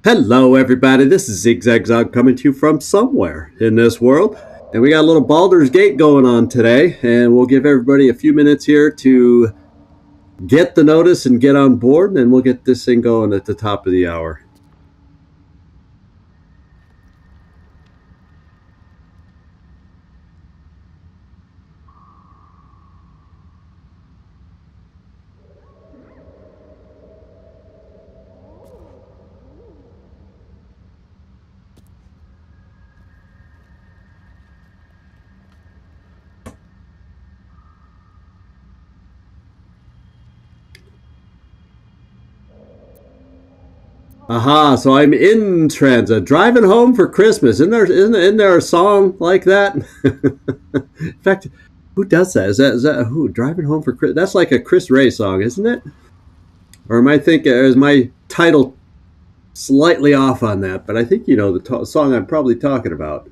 Hello, everybody. This is Zigzag coming to you from somewhere in this world. And we got a little Baldur's Gate going on today. And we'll give everybody a few minutes here to get the notice and get on board. And we'll get this thing going at the top of the hour. Aha, so I'm in transit, driving home for Christmas. Isn't there a song like that? In fact, who does that? Is that who? Driving home for Christmas? That's like a Chris Ray song, isn't it? Or am I thinking, is my title slightly off on that? But I think you know the song I'm probably talking about.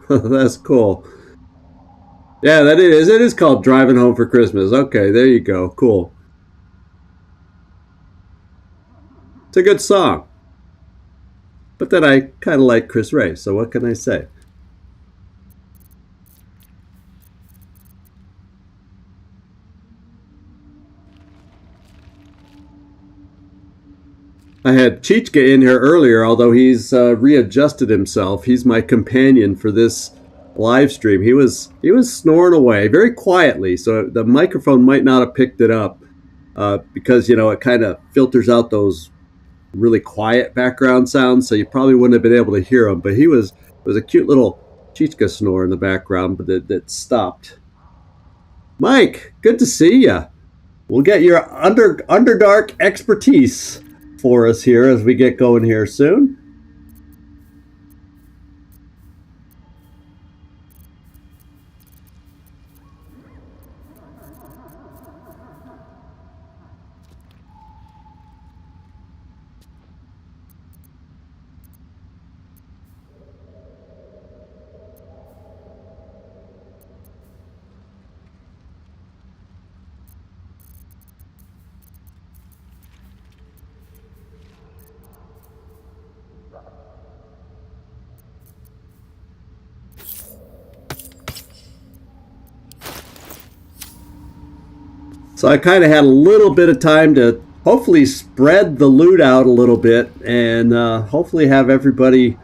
That's cool. Yeah, that is. It is called Driving Home for Christmas. Okay, there you go. Cool. It's a good song. But then I kind of like Chris Ray, so what can I say? I had Chichka in here earlier, although he's readjusted himself. He's my companion for this live stream. He was snoring away very quietly, so the microphone might not have picked it up because it kind of filters out those really quiet background sounds, so you probably wouldn't have been able to hear him. But it was a cute little Chichka snore in the background, but it stopped. Mike, good to see you. We'll get your Underdark expertise for us here as we get going here soon. So I kind of had a little bit of time to hopefully spread the loot out a little bit and hopefully have everybody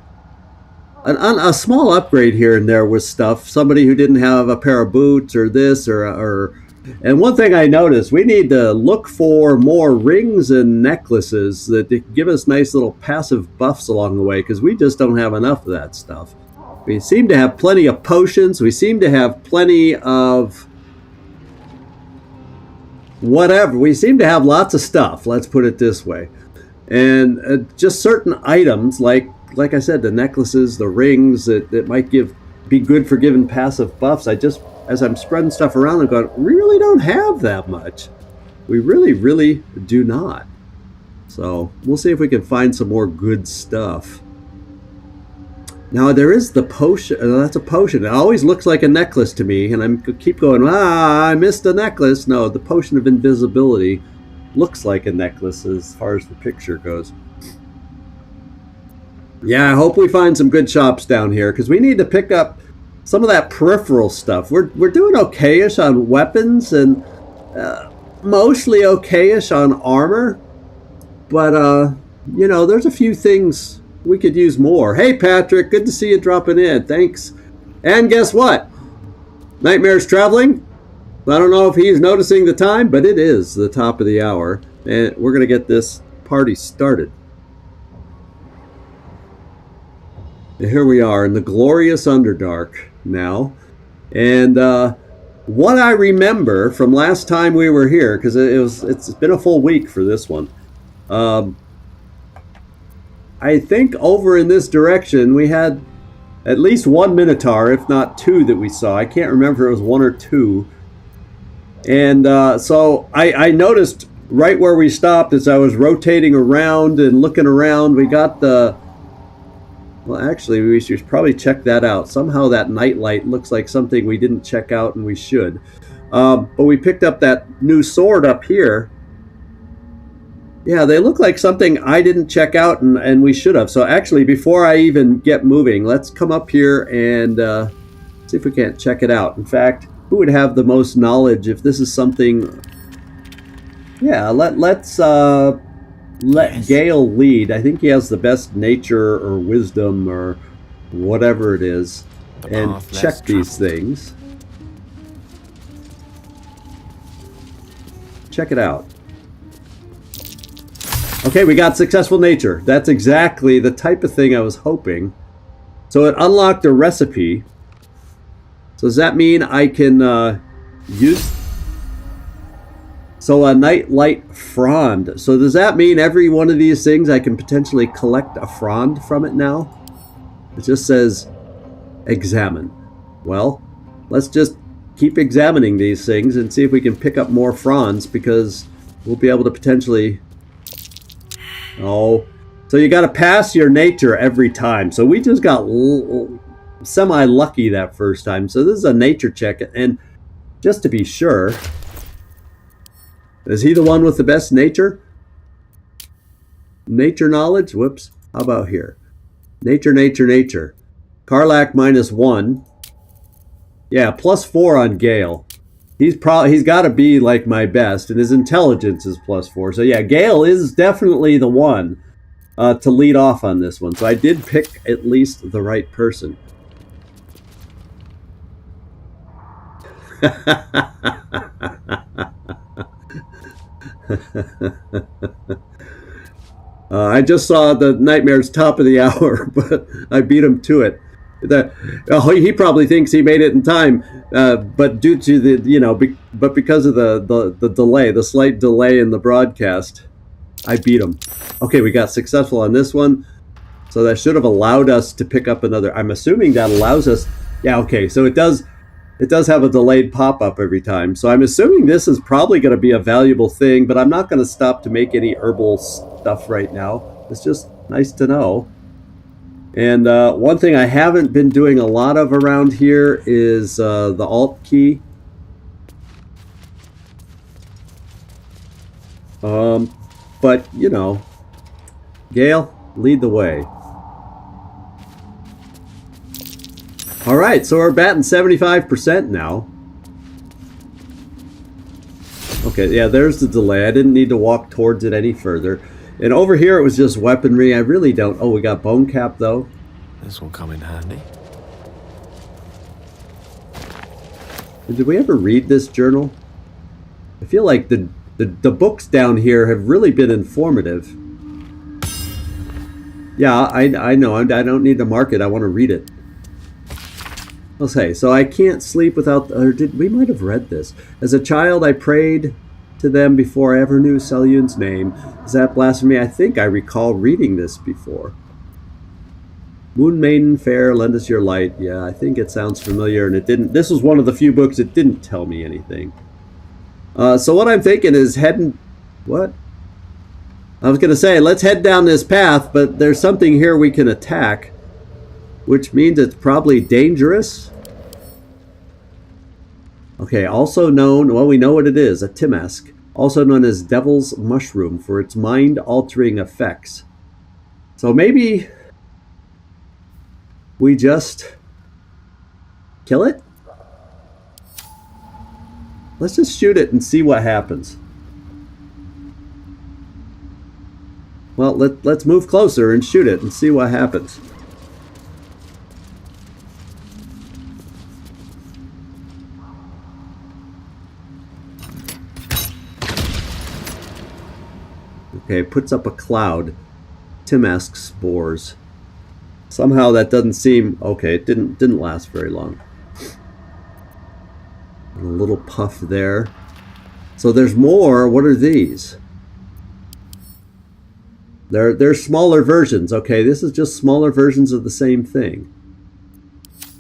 a small upgrade here and there with stuff. Somebody who didn't have a pair of boots or this or and one thing I noticed, we need to look for more rings and necklaces that give us nice little passive buffs along the way because we just don't have enough of that stuff. We seem to have plenty of potions. We seem to have plenty of whatever. We seem to have lots of stuff. Let's put it this way, and just certain items like I said, the necklaces, the rings that might be good for giving passive buffs. I just as I'm spreading stuff around, I'm going, really don't have that much. We really do not. So we'll see if we can find some more good stuff. Now there is the potion. That's a potion. It always looks like a necklace to me, and I keep going. I missed a necklace. No, the potion of invisibility looks like a necklace as far as the picture goes. Yeah, I hope we find some good shops down here because we need to pick up some of that peripheral stuff. We're doing okayish on weapons and mostly okayish on armor, but there's a few things we could use more. Hey, Patrick, good to see you dropping in. Thanks. And guess what? Nightmare's traveling. I don't know if he's noticing the time, but it is the top of the hour, and we're going to get this party started. And here we are in the glorious Underdark now. And what I remember from last time we were here, because it's been a full week for this one, I think over in this direction we had at least one Minotaur, if not two, that we saw. I can't remember if it was one or two. And so I noticed right where we stopped as I was rotating around and looking around, we got the Well, actually, we should probably check that out. Somehow that nightlight looks like something we didn't check out, and we should. But we picked up that new sword up here. Yeah, they look like something I didn't check out, and we should have. So actually, before I even get moving, let's come up here and see if we can't check it out. In fact, who would have the most knowledge if this is something... Yeah, let's let Gale lead. I think he has the best nature or wisdom or whatever it is. And check these things. Check it out. Okay, we got successful nature. That's exactly the type of thing I was hoping. So it unlocked a recipe. So does that mean I can use... So a nightlight frond. So does that mean every one of these things I can potentially collect a frond from it now? It just says examine. Well, let's just keep examining these things and see if we can pick up more fronds, because we'll be able to potentially... Oh, so you got to pass your nature every time. So we just got semi-lucky that first time. So this is a nature check. And just to be sure, is he the one with the best nature? Nature knowledge? Whoops. How about here? Nature, nature, nature. Karlak -1. Yeah, +4 on Gale. He's got to be like my best, and his intelligence is +4. So yeah, Gale is definitely the one to lead off on this one. So I did pick at least the right person. I just saw the Nightmare's top of the hour, but I beat him to it. He probably thinks he made it in time, but due to the but because of the delay, the slight delay in the broadcast, I beat him. Okay, we got successful on this one, so that should have allowed us to pick up another. I'm assuming that allows us. Yeah, okay, so it does have a delayed pop-up every time. So I'm assuming this is probably going to be a valuable thing, but I'm not going to stop to make any herbal stuff right now. It's just nice to know. And one thing I haven't been doing a lot of around here is the Alt key. But, you know, Gale, lead the way. All right, so we're batting 75% now. Okay, yeah, there's the delay. I didn't need to walk towards it any further. And over here it was just weaponry. I really don't... Oh, we got bone cap, though. This will come in handy. Did we ever read this journal? I feel like the books down here have really been informative. Yeah, I know. I don't need to mark it. I want to read it. Okay, so I can't sleep without... Or we might have read this. As a child, I prayed to them before I ever knew Selyun's name. Is that blasphemy? I think I recall reading this before. Moon Maiden Fair, lend us your light. Yeah, I think it sounds familiar, and it didn't... This was one of the few books that didn't tell me anything. So what I'm thinking is heading... What? I was going to say, let's head down this path, but there's something here we can attack, which means it's probably dangerous. Okay, also known... Well, we know what it is. A Timask. Also known as Devil's Mushroom for its mind-altering effects. So maybe we just kill it? Let's just shoot it and see what happens. Well, let's move closer and shoot it and see what happens. Okay, puts up a cloud. Timask spores. Somehow that doesn't seem... Okay, it didn't last very long. And a little puff there. So there's more. What are these? They're smaller versions. Okay, this is just smaller versions of the same thing.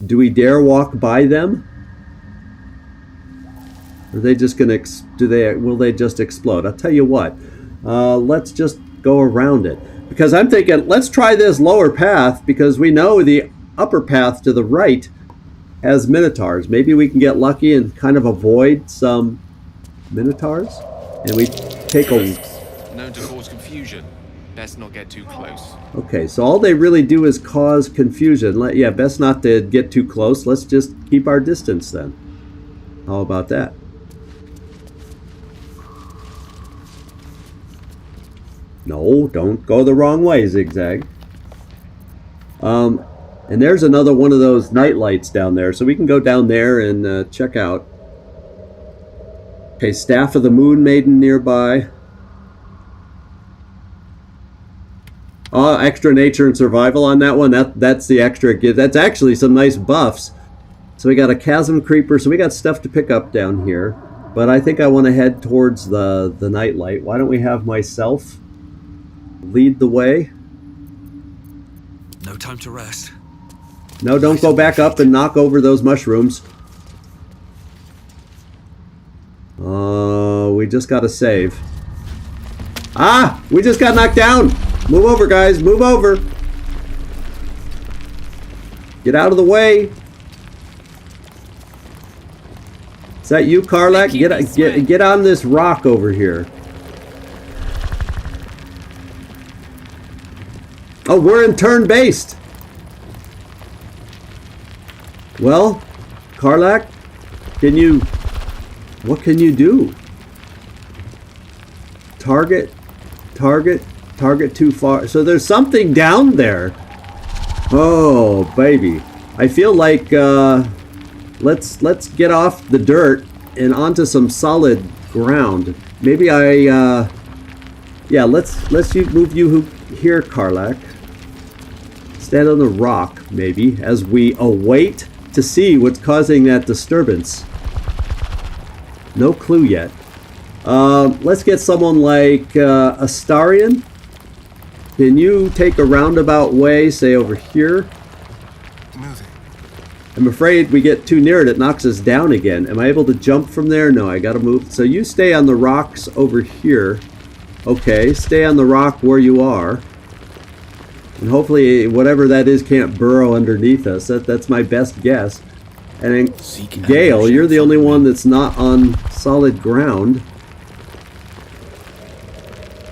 Do we dare walk by them? Are they just gonna... Will they just explode? I'll tell you what. Let's just go around it. Because I'm thinking, let's try this lower path because we know the upper path to the right has Minotaurs. Maybe we can get lucky and kind of avoid some Minotaurs. And we take a... Known to cause confusion. Best not get too close. Okay, so all they really do is cause confusion. Yeah, best not to get too close. Let's just keep our distance then. How about that? No, don't go the wrong way, Zigzag. And there's another one of those night lights down there, so we can go down there and check out. Okay, Staff of the Moon Maiden nearby. Oh, extra nature and survival on that one. That's the extra give. That's actually some nice buffs. So we got a chasm creeper, so we got stuff to pick up down here. But I think I want to head towards the night light. Why don't we have myself lead the way? No time to rest. No, don't go back up and knock over those mushrooms. We just got to save. Ah! We just got knocked down! Move over, guys. Move over. Get out of the way. Is that you, Karlak? Get on this rock over here. Oh, we're in turn-based. Well, Karlak, what can you do? Target too far. So there's something down there. Oh, baby. I feel like let's get off the dirt and onto some solid ground. Maybe yeah, let's move you here, Karlak. Stand on the rock, maybe, as we await to see what's causing that disturbance. No clue yet. Let's get someone like Astarion. Can you take a roundabout way, say over here? Moving. I'm afraid we get too near it, it knocks us down again. Am I able to jump from there? No, I gotta move. So you stay on the rocks over here. Okay, stay on the rock where you are. And hopefully whatever that is can't burrow underneath us. That's my best guess. And then Gale, you're the only one that's not on solid ground.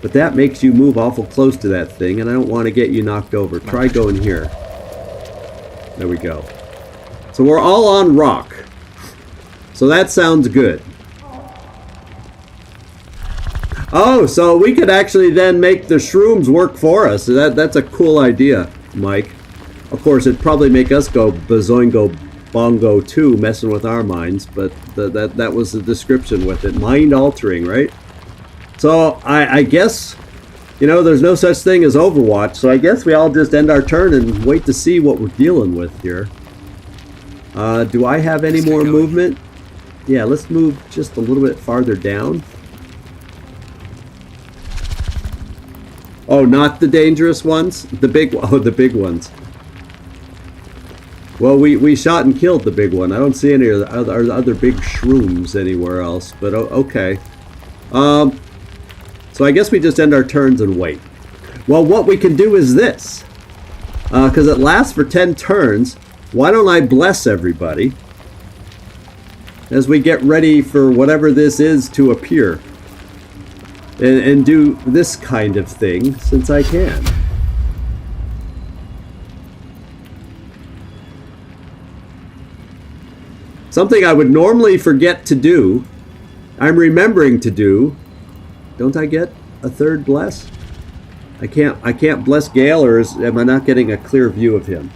But that makes you move awful close to that thing, and I don't want to get you knocked over. Try going here. There we go. So we're all on rock. So that sounds good. Oh, so we could actually then make the shrooms work for us. So that's a cool idea, Mike. Of course, it'd probably make us go bazoingo bongo too, messing with our minds, but that was the description with it. Mind altering, right? So I guess, you know, there's no such thing as Overwatch, so I guess we all just end our turn and wait to see what we're dealing with here. Do I have any more movement? Yeah, let's move just a little bit farther down. Oh, not the dangerous ones? The big ones. Well, we shot and killed the big one. I don't see any of the other big shrooms anywhere else, but okay. So I guess we just end our turns and wait. Well, what we can do is this. Because it lasts for 10 turns, why don't I bless everybody as we get ready for whatever this is to appear. And do this kind of thing, since I can. Something I would normally forget to do, I'm remembering to do. Don't I get a third bless? I can't bless Gale, or am I not getting a clear view of him?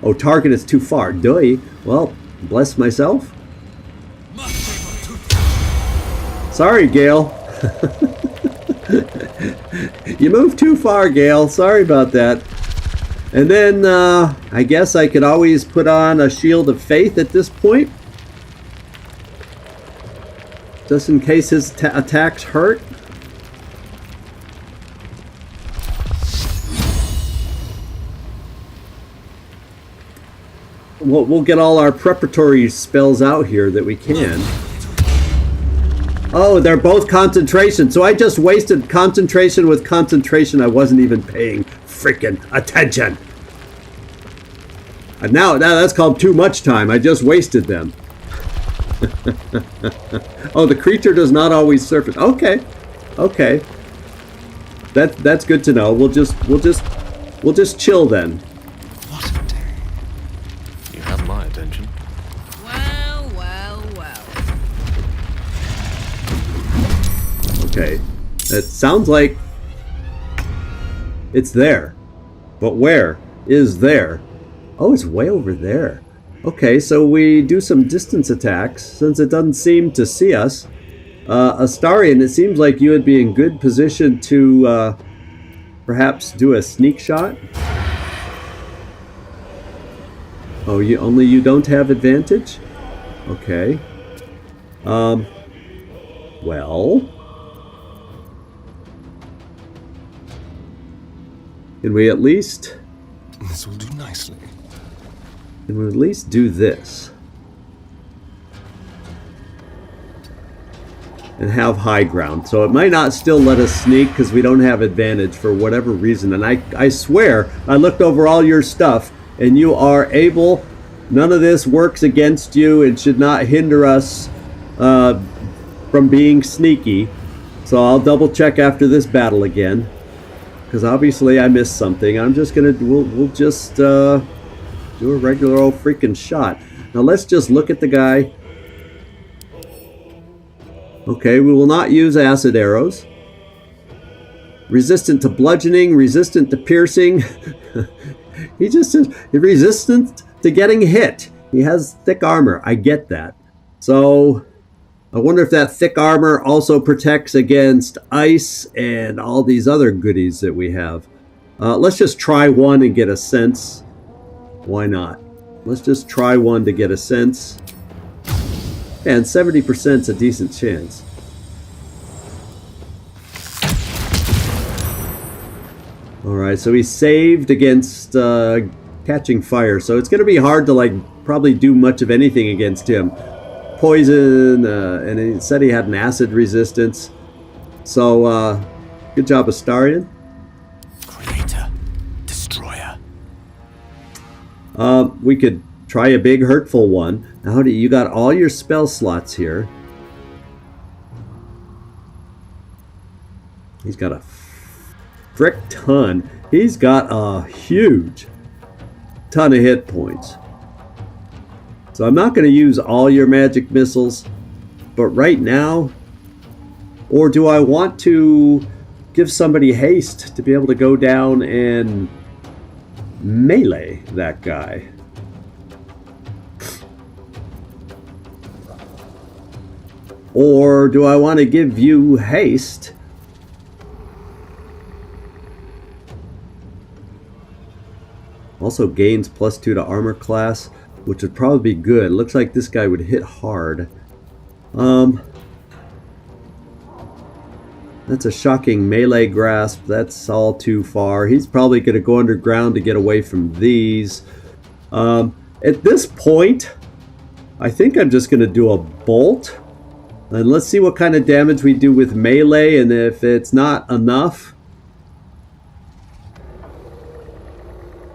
Oh, target is too far. Doy. Well, bless myself. Sorry, Gale. You moved too far, Gale. Sorry about that. And then, I guess I could always put on a shield of faith at this point. Just in case his attacks hurt. we'll get all our preparatory spells out here that we can. Oh, they're both concentration. So I just wasted concentration with concentration. I wasn't even paying freaking attention. And now that's called too much time. I just wasted them. Oh, the creature does not always surface. Okay. Okay. That's good to know. We'll just chill then. What a day. You have my attention. Well, well, well. Okay. It sounds like it's there. But where is there? Oh, it's way over there. Okay, so we do some distance attacks since it doesn't seem to see us. Astarion, it seems like you would be in good position to perhaps do a sneak shot. Oh, you don't have advantage? Okay. Well, can we at least This will do nicely. do this? And have high ground. So it might not still let us sneak because we don't have advantage for whatever reason. And I swear, I looked over all your stuff and you are able, none of this works against you and should not hinder us from being sneaky. So I'll double check after this battle again. Because obviously I missed something. I'm just gonna, we'll just do a regular old freaking shot. Now let's just look at the guy. Okay, we will not use acid arrows. Resistant to bludgeoning, resistant to piercing. He just is resistant to getting hit. He has thick armor. I get that. So I wonder if that thick armor also protects against ice and all these other goodies that we have. Let's just try one and get a sense. Why not? Let's just try one to get a sense. And 70% is a decent chance. Alright, so he saved against catching fire. So it's going to be hard to probably do much of anything against him. Poison, and he said he had an acid resistance. So, good job, Astarion. Creator. Destroyer. We could try a big hurtful one. Now, you got all your spell slots here. He's got a frick ton. He's got a huge ton of hit points. So I'm not going to use all your magic missiles, but right now, or do I want to give somebody haste to be able to go down and melee that guy? Or do I want to give you haste also gains +2 to armor class, which would probably be good. Looks like this guy would hit hard. That's a shocking melee grasp. That's all too far. He's probably going to go underground to get away from these. At this point, I think I'm just going to do a bolt. And let's see what kind of damage we do with melee, and if it's not enough...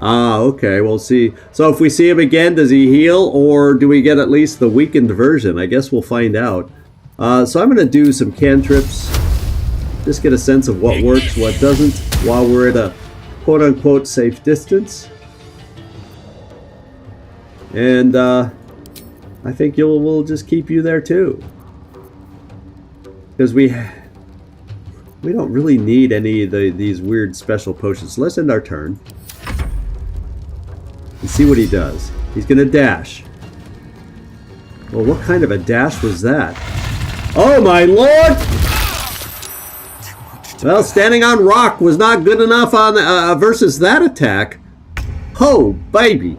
Ah, okay, we'll see. So if we see him again, does he heal, or do we get at least the weakened version? I guess we'll find out. So I'm going to do some cantrips. Just get a sense of what works, what doesn't, while we're at a quote-unquote safe distance. And I think we'll just keep you there too. Because we don't really need any of these weird special potions. So let's end our turn. And see what he does. He's going to dash. Well, what kind of a dash was that? Oh my lord! Well, standing on rock was not good enough on versus that attack. Oh, baby.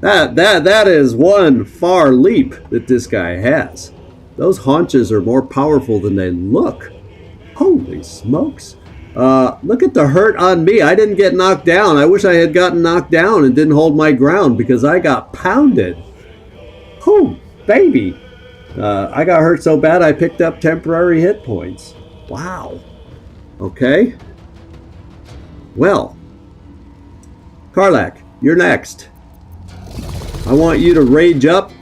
That is one far leap that this guy has. Those haunches are more powerful than they look. Holy smokes. Look at the hurt on me. I didn't get knocked down. I wish I had gotten knocked down and didn't hold my ground because I got pounded. Whew, baby. I got hurt so bad I picked up temporary hit points. Wow. Okay. Well, Karlach, you're next. I want you to rage up.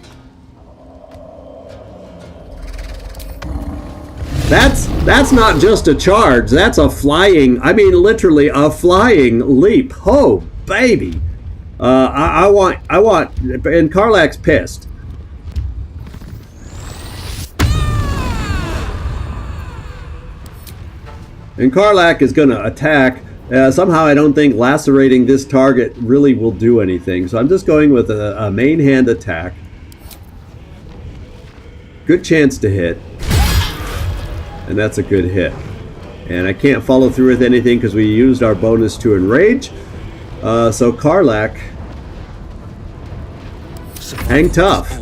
That's not just a charge. That's a flying, I mean literally a flying leap. Oh, baby. I want, and Karlach's pissed. And Karlach is going to attack. Somehow I don't think lacerating this target really will do anything. So I'm just going with a main hand attack. Good chance to hit. And that's a good hit. And I can't follow through with anything because we used our bonus to enrage. So Karlach, hang tough.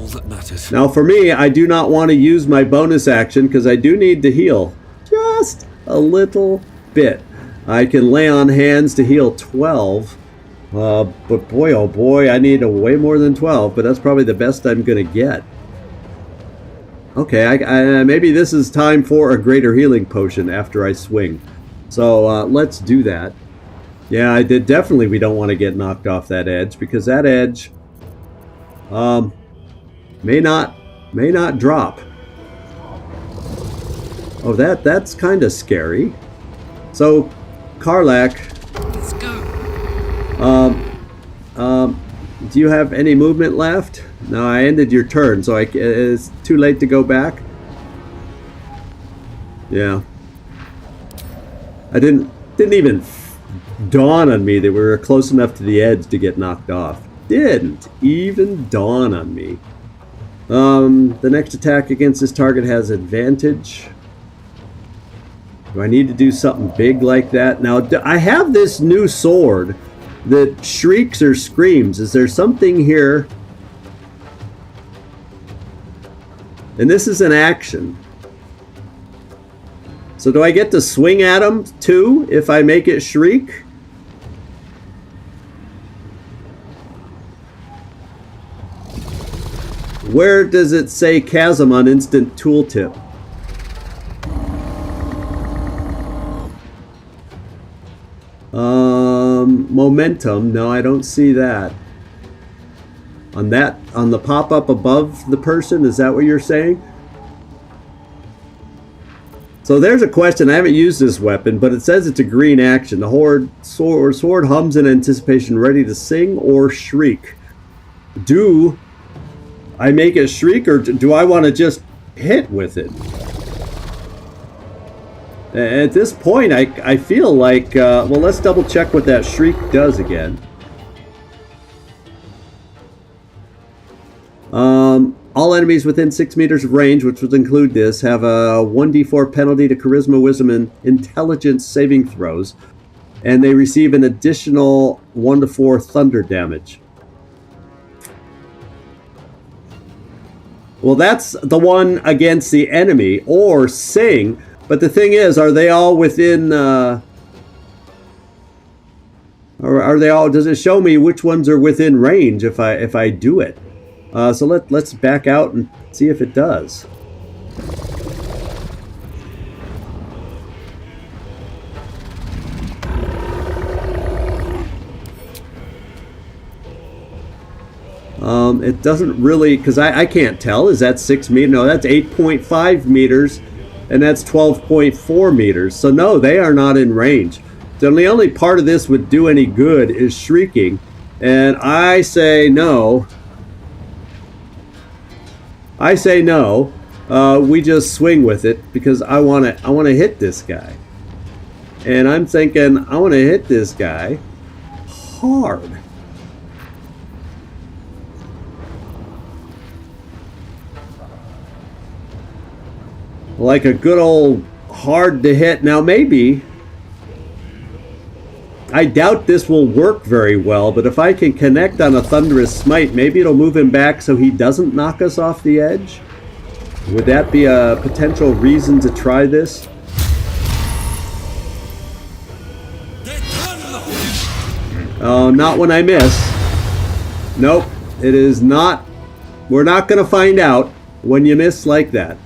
Now for me, I do not want to use my bonus action because I do need to heal. Just a little bit. I can lay on hands to heal 12. But boy, oh boy, I need a way more than 12. But that's probably the best I'm going to get. Okay, maybe this is time for a greater healing potion after I swing. So let's do that. Yeah, I did. Definitely we don't want to get knocked off that edge because that edge may not drop. Oh, that's kind of scary. So, Karlach, Let's go. do you have any movement left? No, I ended your turn, so it's too late to go back. Yeah. I didn't even dawn on me that we were close enough to the edge to get knocked off. Didn't even dawn on me. The next attack against this target has advantage. Do I need to do something big like that? Now, I have this new sword that shrieks or screams. Is there something here? And this is an action. So do I get to swing at him too if I make it shriek? Where does it say chasm on instant tooltip? Momentum. No, I don't see that. On the pop-up above the person, is that what you're saying? So there's a question. I haven't used this weapon, but it says it's a green action. The sword hums in anticipation, ready to sing or shriek. Do I make it shriek, or do I want to just hit with it? At this point, I feel like, well, let's double check what that shriek does again. All enemies within 6 meters of range, which would include this, have a 1d4 penalty to charisma, wisdom, and intelligence saving throws. And they receive an additional 1 to 4 thunder damage. Well, that's the one against the enemy, or sing. But the thing is, are they all within, or are they all, does it show me which ones are within range if I do it? So let's back out and see if it does. It doesn't really, because I can't tell. Is that 6 meters? No, that's 8.5 meters, and that's 12.4 meters. So no, they are not in range. So the only part of this would do any good is shrieking, and I say no. I say no. We just swing with it because I want to hit this guy, and I'm thinking I want to hit this guy hard. Like a good old hard to hit. Now maybe, I doubt this will work very well, but if I can connect on a thunderous smite, maybe it'll move him back so he doesn't knock us off the edge. Would that be a potential reason to try this? Oh, not when I miss. Nope, it is not. We're not going to find out when you miss like that.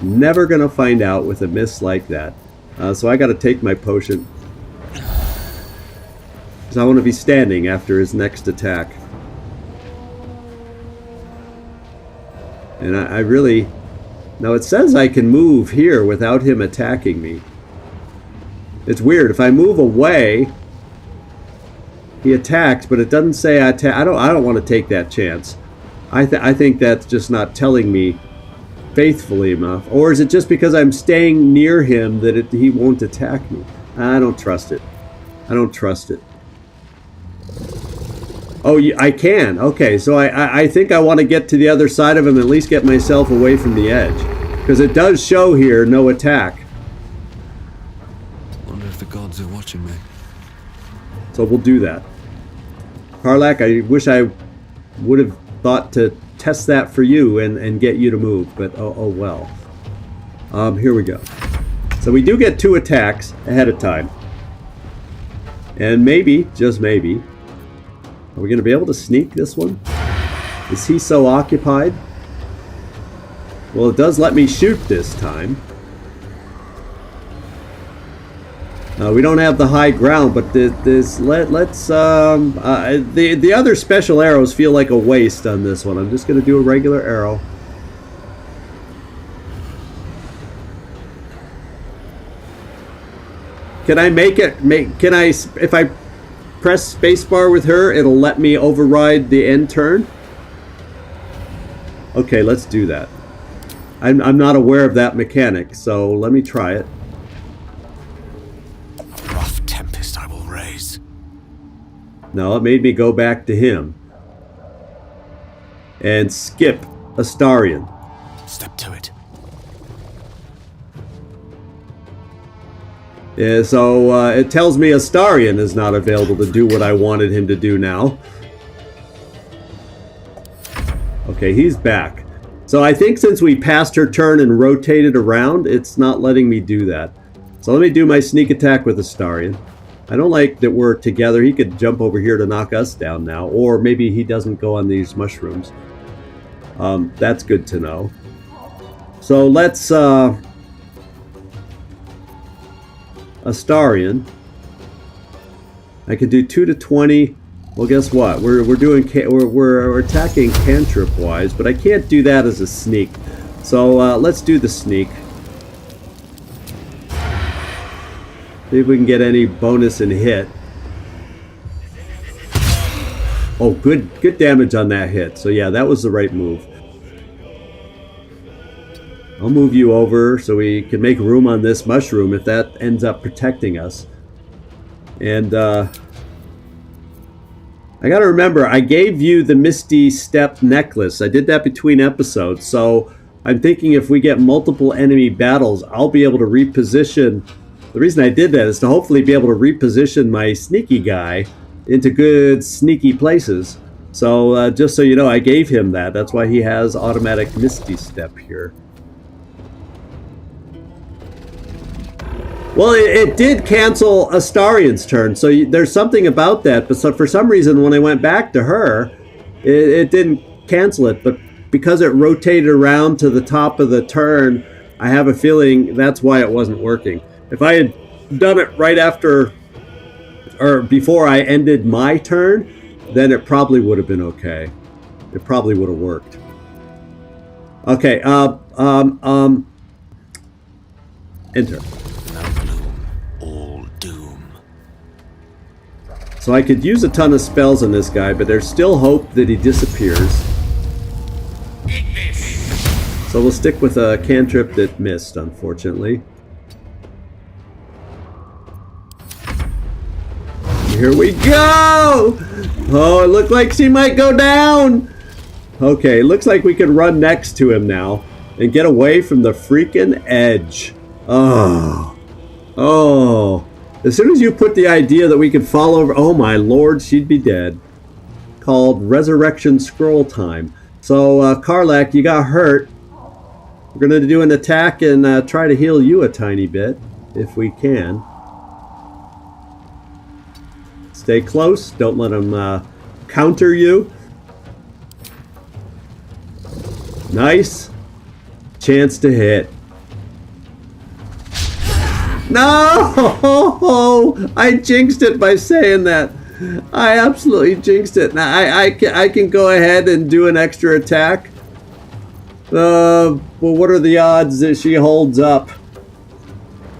Never going to find out with a miss like that. So I got to take my potion. Because I want to be standing after his next attack. And I really... Now it says I can move here without him attacking me. It's weird. If I move away, he attacks, but it doesn't say I attack. I don't want to take that chance. I think that's just not telling me faithfully enough. Or is it just because I'm staying near him that he won't attack me? I don't trust it. I don't trust it. Oh, I can. Okay, so I think I want to get to the other side of him and at least get myself away from the edge. Because it does show here, no attack. Wonder if the gods are watching me. So we'll do that. Karlak, I wish I would have thought to test that for you and get you to move, but oh well. Here we go. So we do get 2 attacks ahead of time. And maybe, just maybe, are we going to be able to sneak this one? Is he so occupied? Well, it does let me shoot this time. We don't have the high ground, but the other special arrows feel like a waste on this one. I'm just going to do a regular arrow. Can I make it? Can I? If I press spacebar with her, it'll let me override the end turn. Okay, let's do that. I'm not aware of that mechanic, so let me try it. Rough tempest I will raise. No, it made me go back to him. And skip Astarion. Step to it. Yeah, so it tells me Astarion is not available to do what I wanted him to do now. Okay, he's back. So I think since we passed her turn and rotated around, it's not letting me do that. So let me do my sneak attack with Astarion. I don't like that we're together. He could jump over here to knock us down now. Or maybe he doesn't go on these mushrooms. That's good to know. So let's... Astarion. I could do 2 to 20. Well, guess what? We're attacking cantrip wise, but I can't do that as a sneak. So let's do the sneak. See if we can get any bonus in hit. Oh, good damage on that hit. So yeah, that was the right move. I'll move you over so we can make room on this mushroom if that ends up protecting us. And I gotta remember, I gave you the Misty Step necklace. I did that between episodes, so I'm thinking if we get multiple enemy battles, I'll be able to reposition. The reason I did that is to hopefully be able to reposition my sneaky guy into good sneaky places. So just so you know, I gave him that. That's why he has automatic Misty Step here. Well, it did cancel Astarion's turn, so there's something about that. But so for some reason, when I went back to her, it didn't cancel it. But because it rotated around to the top of the turn, I have a feeling that's why it wasn't working. If I had done it right after, or before I ended my turn, then it probably would have been okay. It probably would have worked. Okay, enter. So I could use a ton of spells on this guy, but there's still hope that he disappears. So we'll stick with a cantrip that missed, unfortunately. Here we go! Oh, it looked like she might go down! Okay, looks like we can run next to him now and get away from the freaking edge. Oh. Oh. As soon as you put the idea that we could fall over... Oh my lord, she'd be dead. Called Resurrection Scroll Time. So, Karlak, you got hurt. We're going to do an attack and try to heal you a tiny bit, if we can. Stay close. Don't let them counter you. Nice. Chance to hit. No! I jinxed it by saying that. I absolutely jinxed it. Now I can go ahead and do an extra attack. Well, what are the odds that she holds up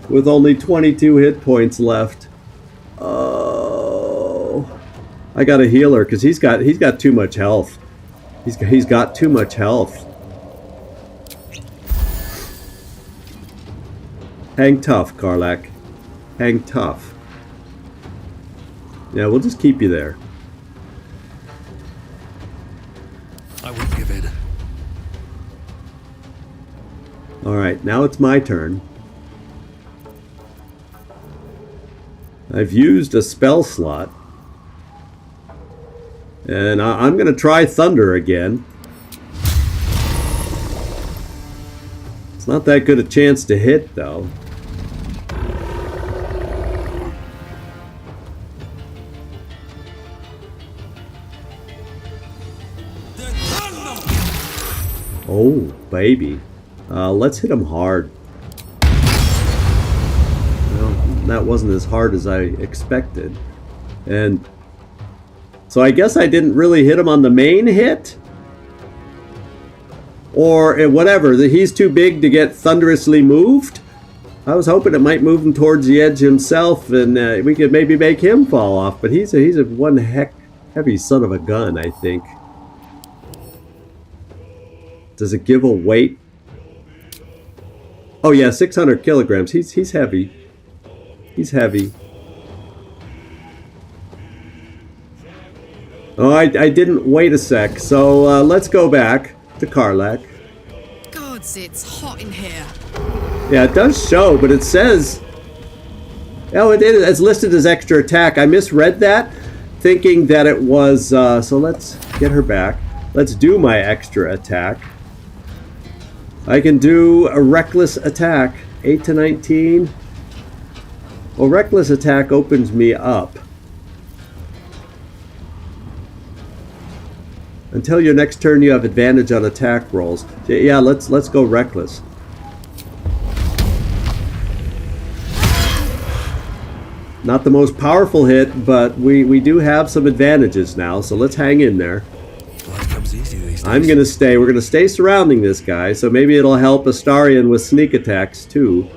with only 22 hit points left? Oh, I gotta heal her because he's got too much health. He's got too much health. Hang tough, Karlach. Hang tough. Yeah, we'll just keep you there. I won't give in. Alright, now it's my turn. I've used a spell slot. And I'm going to try Thunder again. It's not that good a chance to hit, though. Oh, baby. Let's hit him hard. Well, that wasn't as hard as I expected. And so I guess I didn't really hit him on the main hit. Or whatever, he's too big to get thunderously moved. I was hoping it might move him towards the edge himself and we could maybe make him fall off. But he's a one heck heavy son of a gun, I think. Does it give a weight? Oh yeah, 600 kilograms. He's heavy. He's heavy. Oh, I didn't wait a sec. So let's go back to Karlach. Gods, it's hot in here. Yeah, it does show, but it says... Oh, it's listed as extra attack. I misread that, thinking that it was... so let's get her back. Let's do my extra attack. I can do a reckless attack. 8 to 19. Well, reckless attack opens me up. Until your next turn, you have advantage on attack rolls. Yeah, let's go reckless. Not the most powerful hit, but we do have some advantages now, so let's hang in there. Life comes easy these days. I'm gonna stay. We're gonna stay surrounding this guy, so maybe it'll help Astarion with sneak attacks too.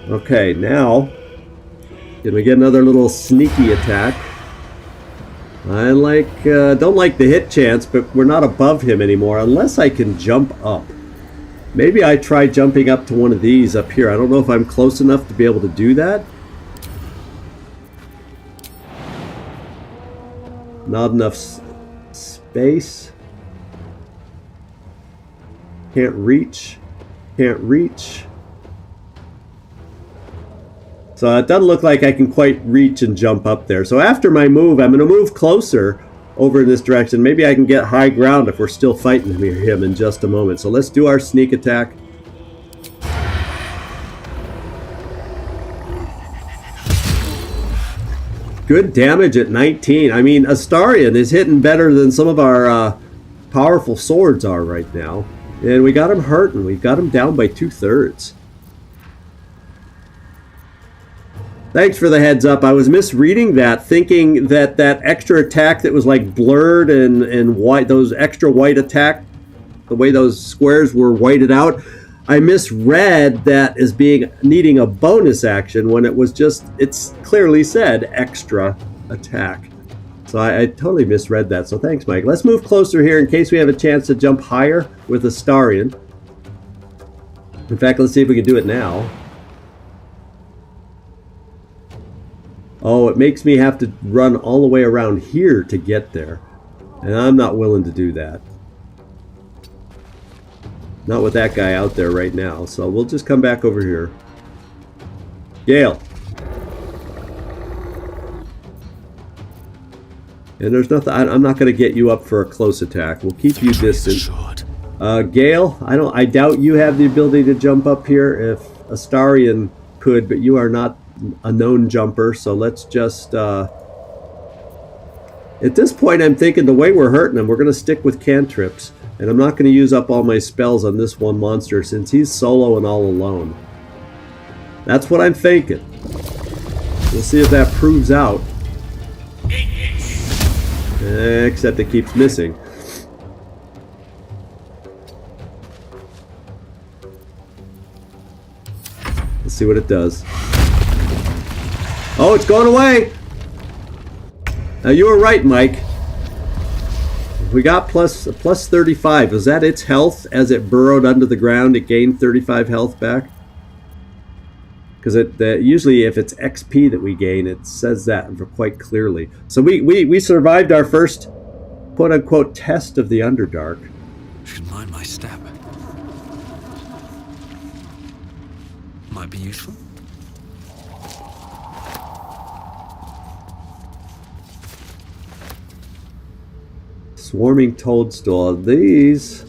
Okay, now can we get another little sneaky attack? I don't like the hit chance, but we're not above him anymore unless I can jump up. Maybe I try jumping up to one of these up here. I don't know if I'm close enough to be able to do that. Not enough space. Can't reach. Can't reach. So it doesn't look like I can quite reach and jump up there. So after my move, I'm going to move closer over in this direction. Maybe I can get high ground if we're still fighting him in just a moment. So let's do our sneak attack. Good damage at 19. I mean, Astarion is hitting better than some of our powerful swords are right now. And we got him hurting. We've got him down by 2/3. Thanks for the heads up. I was misreading that, thinking that that extra attack that was like blurred and white, those extra white attack, the way those squares were whited out, I misread that as needing a bonus action when it was just, it's clearly said extra attack. So I totally misread that. So thanks, Mike. Let's move closer here in case we have a chance to jump higher with Astarion. In fact, let's see if we can do it now. Oh, it makes me have to run all the way around here to get there. And I'm not willing to do that. Not with that guy out there right now. So we'll just come back over here. Gale. And there's nothing, I'm not going to get you up for a close attack. We'll keep you distant. Gale, I doubt you have the ability to jump up here. If Astarion could, but you are not a known jumper, so let's just... at this point, I'm thinking the way we're hurting him, we're going to stick with cantrips. And I'm not going to use up all my spells on this one monster since he's solo and all alone. That's what I'm thinking. We'll see if that proves out. Except it keeps missing. Let's see what it does. Oh, it's going away! Now you were right, Mike. We got plus 35. Was that its health as it burrowed under the ground? It gained 35 health back? Because usually if it's XP that we gain, it says that quite clearly. So we survived our first quote-unquote test of the Underdark. Should mind my step. Might be useful. Swarming toadstool. These...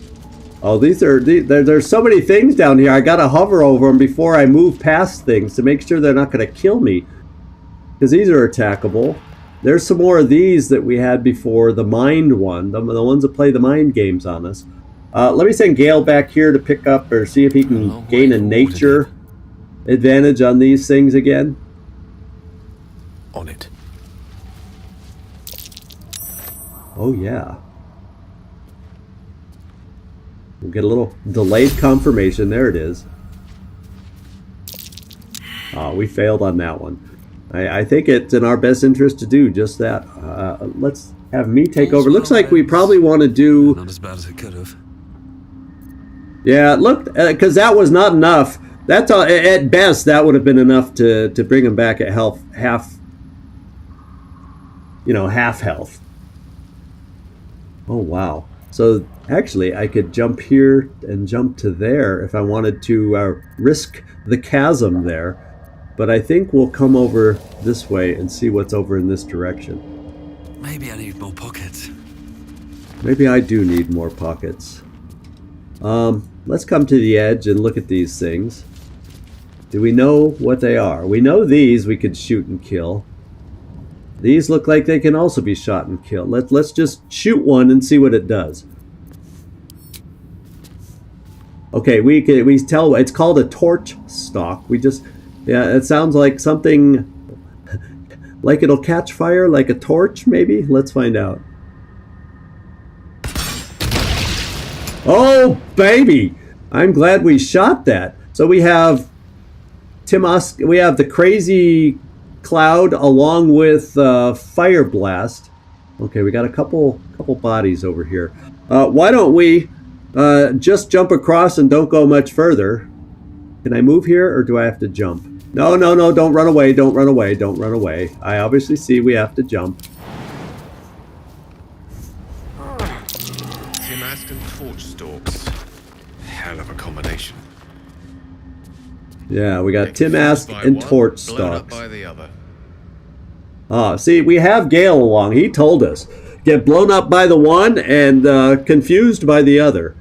Oh, there's so many things down here. I gotta hover over them before I move past things to make sure they're not gonna kill me. Because these are attackable. There's some more of these that we had before. The mind one. The ones that play the mind games on us. Let me send Gale back here to pick up or see if he can gain a nature advantage on these things again. On it. Oh, yeah. We'll get a little delayed confirmation. There it is. Oh, we failed on that one. I think it's in our best interest to do just that. Let's have me take over. Looks like we probably want to do... Not as bad as it could have. Yeah, look, because that was not enough. That's all, at best, that would have been enough to bring him back at health, half health. Oh, wow. So, actually, I could jump here and jump to there if I wanted to risk the chasm there. But I think we'll come over this way and see what's over in this direction. Maybe I need more pockets. Maybe I do need more pockets. Let's come to the edge and look at these things. Do we know what they are? We know these we could shoot and kill. These look like they can also be shot and killed. Let's just shoot one and see what it does. Okay, we tell it's called a torch stalk. Yeah, it sounds like something like it'll catch fire, like a torch maybe. Let's find out. Oh baby! I'm glad we shot that. So we have we have the crazy cloud along with fire blast. Okay, we got a couple bodies over here. Why don't we just jump across and don't go much further? Can I move here or do I have to jump? No, don't run away, don't run away, don't run away. I obviously see we have to jump. Tim Ask and torch stalks. Hell of a combination. Yeah, we got Tim Ask and torch stalks. Blown up by the other. Ah, see, we have Gale along. He told us. Get blown up by the one and confused by the other.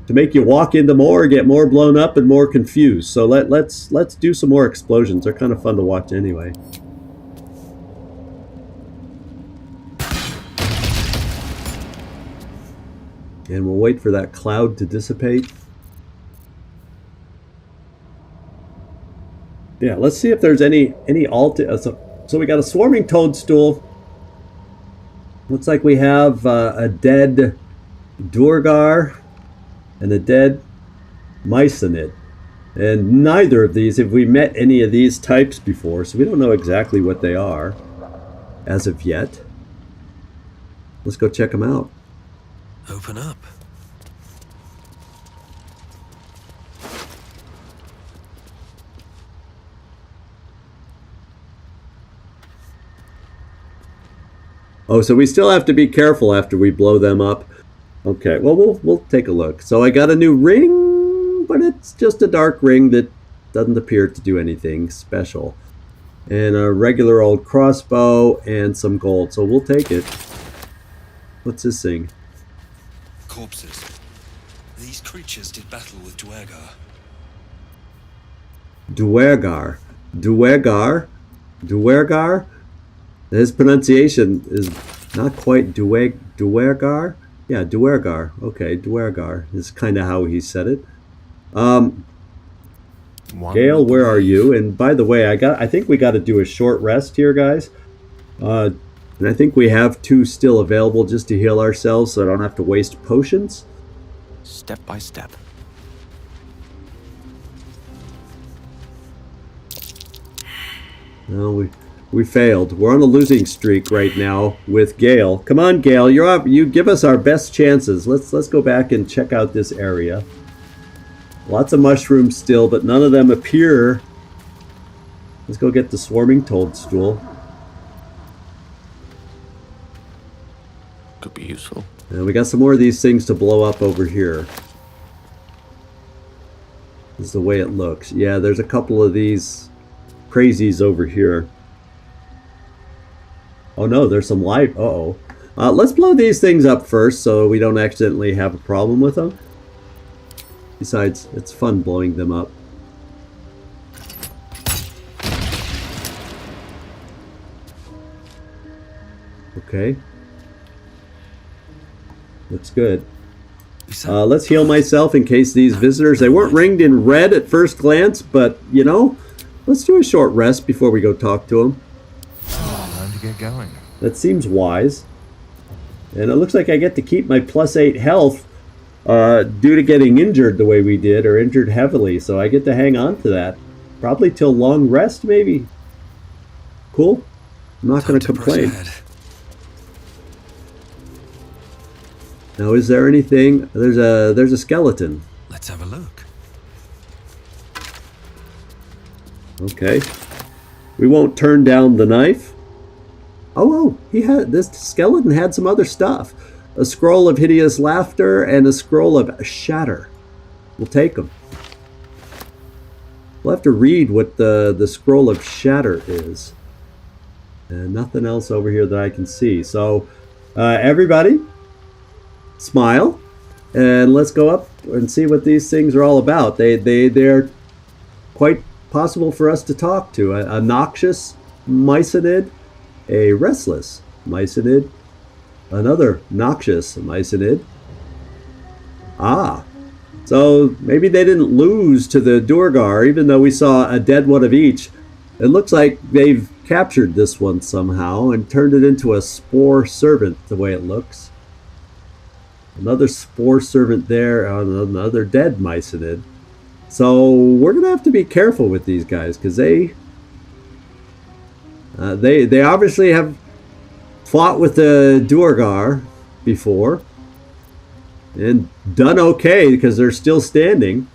To make you walk into more, get more blown up and more confused. So let's do some more explosions. They're kind of fun to watch anyway. And we'll wait for that cloud to dissipate. Yeah, let's see if there's any so we got a swarming toadstool. Looks like we have a dead Durgar and a dead Myconid. And neither of these have we met any of these types before, so we don't know exactly what they are as of yet. Let's go check them out. Open up. Oh, so we still have to be careful after we blow them up. Okay, well, we'll take a look. So I got a new ring, but it's just a dark ring that doesn't appear to do anything special. And a regular old crossbow and some gold, so we'll take it. What's this thing? Corpses. These creatures did battle with Duergar. Duergar. Duergar. His pronunciation is not quite Duergar. Yeah, Duergar. Okay, Duergar is kind of how he said it. Gale, where are you? And by the way, I think we got to do a short rest here, guys. And I think we have 2 still available just to heal ourselves, so I don't have to waste potions. Step by step. No, we failed. We're on a losing streak right now with Gale. Come on, Gale, you're up. You give us our best chances. Let's go back and check out this area. Lots of mushrooms still, but none of them appear. Let's go get the swarming toadstool. Could be useful. And we got some more of these things to blow up over here. This is the way it looks. Yeah, there's a couple of these crazies over here. Oh no, there's some live. Uh-oh. Let's blow these things up first so we don't accidentally have a problem with them. Besides, it's fun blowing them up. Okay. Looks good. Let's heal myself in case these visitors... They weren't ringed in red at first glance, but, you know, let's do a short rest before we go talk to them. Time to get going. That seems wise. And it looks like I get to keep my +8 health due to getting injured the way we did, or injured heavily. So I get to hang on to that. Probably till long rest, maybe. Cool. I'm not going to complain. Now, is there anything? There's a skeleton. Let's have a look. Okay. We won't turn down the knife. Oh, this skeleton had some other stuff. A scroll of hideous laughter and a scroll of shatter. We'll take them. We'll have to read what the scroll of shatter is. And nothing else over here that I can see. So, everybody, smile, and let's go up and see what these things are all about. They're quite possible for us to talk to. A noxious myconid, a restless myconid, another noxious myconid. So maybe they didn't lose to the Duergar, even though we saw a dead one of each. It looks like they've captured this one somehow and turned it into a spore servant, the way it looks. Another spore servant there, another dead myconid. So we're going to have to be careful with these guys, because they obviously have fought with the Duergar before and done okay because they're still standing.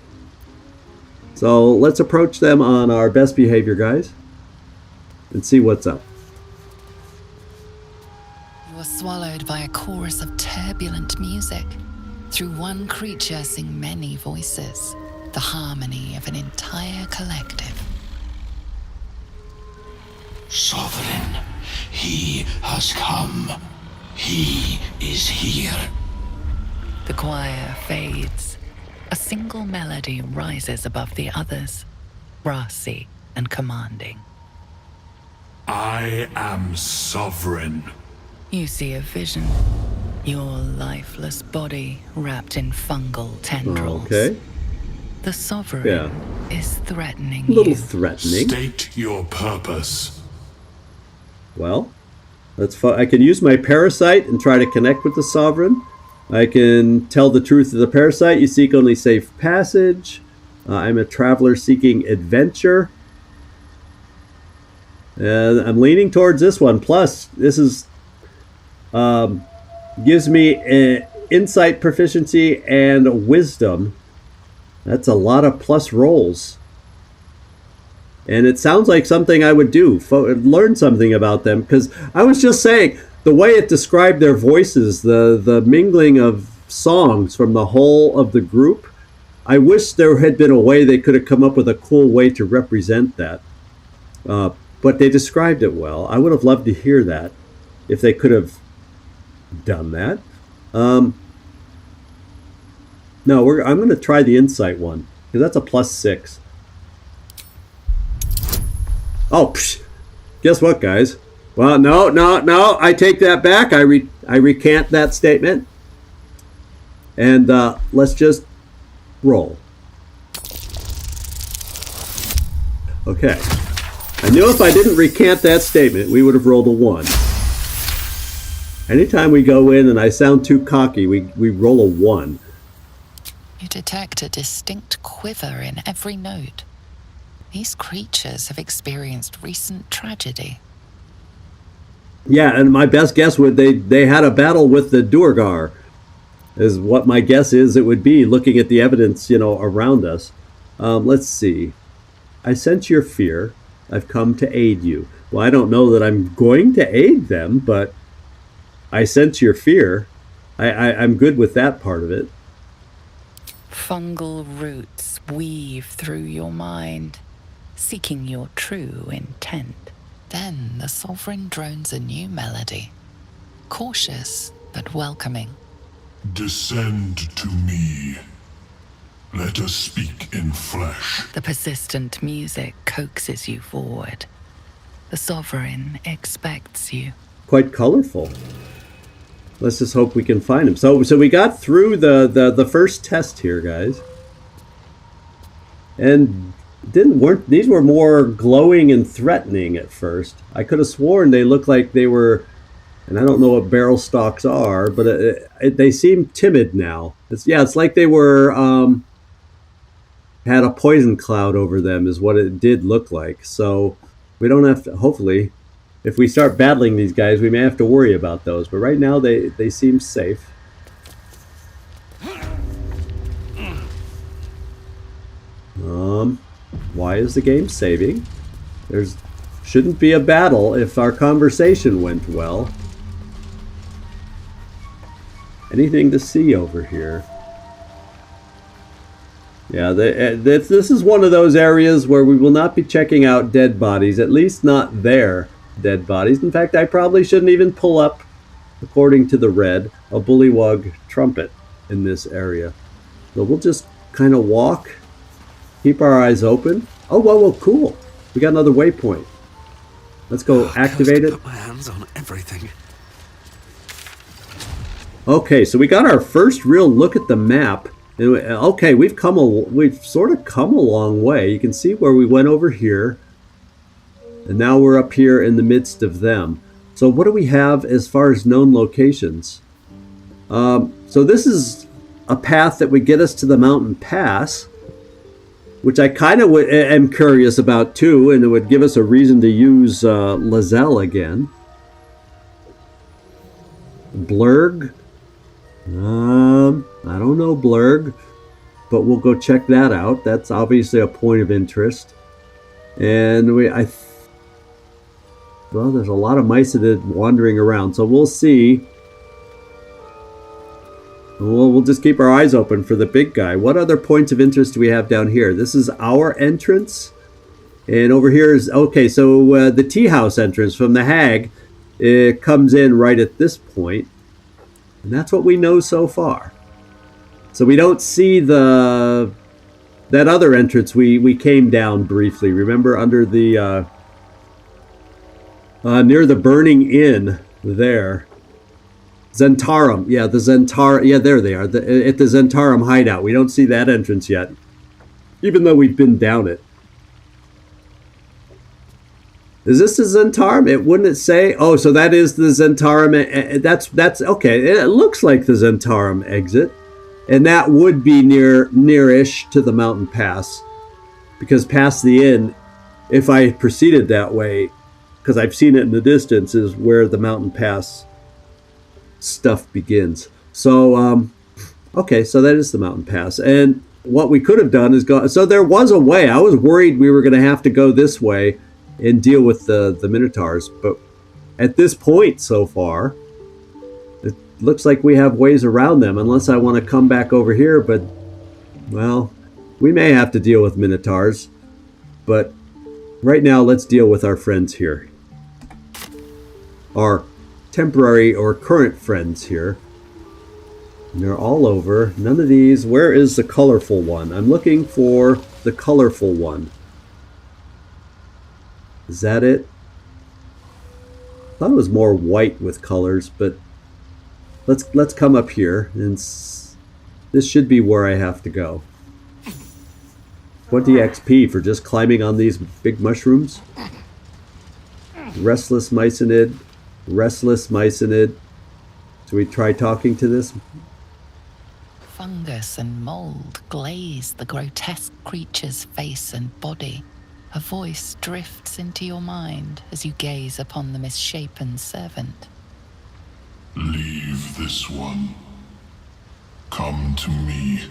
So let's approach them on our best behavior, guys, and see what's up. You are swallowed by a chorus of turbulent music. Through one creature sing many voices, the harmony of an entire collective. Sovereign, he has come. He is here. The choir fades. A single melody rises above the others, brassy and commanding. I am sovereign. You see a vision. Your lifeless body wrapped in fungal tendrils. Okay. The sovereign is threatening A little you. threatening. State your purpose. Well, I can use my parasite and try to connect with the sovereign. I can tell the truth of the parasite. You seek only safe passage. I'm a traveler seeking adventure. I'm leaning towards this one. Plus, this is gives me insight proficiency and wisdom. That's a lot of plus rolls. And it sounds like something I would do. Learn something about them. Because I was just saying, the way it described their voices, the mingling of songs from the whole of the group, I wish there had been a way they could have come up with a cool way to represent that. But they described it well. I would have loved to hear that if they could have done that. No, I'm going to try the insight one, because that's a +6. Oh, psh, guess what, guys? Well, no. I take that back. I recant that statement. And let's just roll. Okay. I knew if I didn't recant that statement, we would have rolled a 1. Anytime we go in and I sound too cocky, we roll a 1. You detect a distinct quiver in every note. These creatures have experienced recent tragedy. Yeah, and my best guess would they had a battle with the Durgar, is what my guess is it would be, looking at the evidence, around us. Let's see. I sense your fear. I've come to aid you. Well, I don't know that I'm going to aid them, but I sense your fear. I'm good with that part of it. Fungal roots weave through your mind, seeking your true intent. Then the Sovereign drones a new melody, cautious but welcoming. Descend to me. Let us speak in flesh. The persistent music coaxes you forward. The Sovereign expects you. Quite colorful. Let's just hope we can find him. So we got through the first test here, guys. And these were more glowing and threatening at first. I could have sworn they looked like they were, and I don't know what barrel stalks are, but they seem timid now. It's like they were had a poison cloud over them is what it did look like. So we don't have to, hopefully, if we start battling these guys, we may have to worry about those. But right now they seem safe. Why is the game saving? Shouldn't be a battle if our conversation went well. Anything to see over here? Yeah, this is one of those areas where we will not be checking out dead bodies, at least not their dead bodies. In fact, I probably shouldn't even pull up, according to the red, a bullywug trumpet in this area. So we'll just kind of walk, keep our eyes open. Oh, whoa, cool. We got another waypoint. Let's go activate it. Put my hands on everything. Okay, so we got our first real look at the map. Okay, we've sort of come a long way. You can see where we went over here, and now we're up here in the midst of them. So what do we have as far as known locations? So this is a path that would get us to the mountain pass, which I kind of am curious about too, and it would give us a reason to use lae'zel again. Blurg. I don't know Blurg, but we'll go check that out. That's obviously a point of interest. And well, there's a lot of mycetid wandering around, so we'll see. We'll just keep our eyes open for the big guy. What other points of interest do we have down here? This is our entrance, and over here is okay. So the tea house entrance from the hag, it comes in right at this point. And that's what we know so far. So we don't see that other entrance we came down briefly. Remember, under the near the Burning Inn there. Zentarum. Yeah, the Zentarum. Yeah, there they are. At the Zentarum hideout. We don't see that entrance yet, even though we've been down it. Is this the Zentarum? It wouldn't say. Oh, so that is the Zentarum. That's okay. It looks like the Zentarum exit, and that would be nearish to the mountain pass, because past the inn, if I proceeded that way, because I've seen it in the distance, is where the mountain pass stuff begins. So okay, so that is the mountain pass, and what we could have done is go. So there was a way. I was worried we were going to have to go this way and deal with the Minotaurs, but at this point so far, it looks like we have ways around them, unless I want to come back over here, but, well, we may have to deal with Minotaurs, but right now let's deal with our friends here. Our temporary or current friends here. And they're all over. None of these. Where is the colorful one? I'm looking for the colorful one. Is that it? I thought it was more white with colors, but let's come up here, and this should be where I have to go. 20 XP for just climbing on these big mushrooms. Restless myconid. Restless myconid. So we try talking to this? Fungus and mold glaze the grotesque creature's face and body. A voice drifts into your mind as you gaze upon the misshapen servant. Leave this one. Come to me.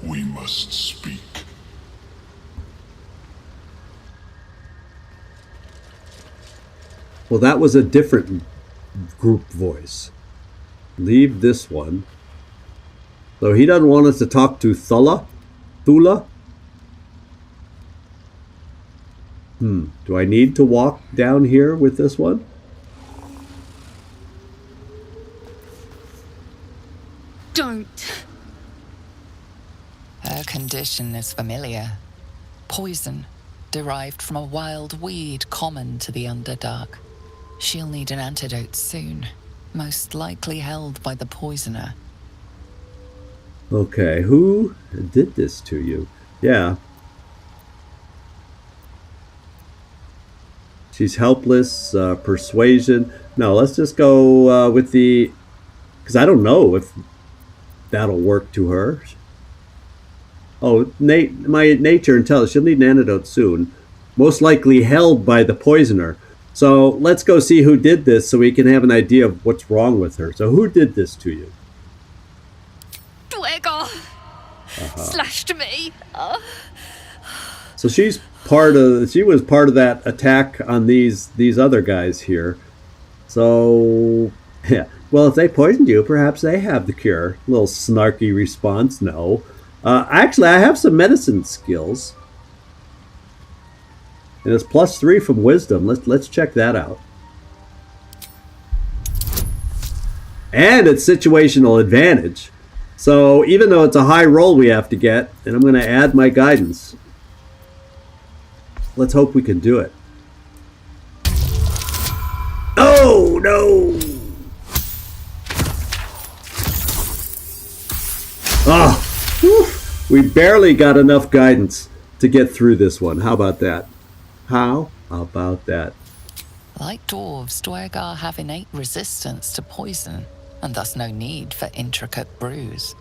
We must speak. Well, that was a different group voice. Leave this one. So he doesn't want us to talk to Thula? Do I need to walk down here with this one? Don't. Her condition is familiar. Poison, derived from a wild weed common to the Underdark. She'll need an antidote soon, most likely held by the poisoner. Okay, who did this to you? Yeah. She's helpless, persuasion. No, let's just go with the... Because I don't know if that'll work to her. Oh, my nature intelligence. She'll need an antidote soon. Most likely held by the poisoner. So let's go see who did this so we can have an idea of what's wrong with her. So who did this to you? Dwegar slashed me. So she was part of that attack on these other guys here. So yeah. Well, if they poisoned you, perhaps they have the cure. A little snarky response. No. Actually, I have some medicine skills. And it's +3 from wisdom. Let's check that out. And it's situational advantage. So even though it's a high roll we have to get, and I'm going to add my guidance. Let's hope we can do it. Oh, no! Ah! We barely got enough guidance to get through this one. How about that? How about that? Like dwarves, Dwegar have innate resistance to poison, and thus no need for intricate brews.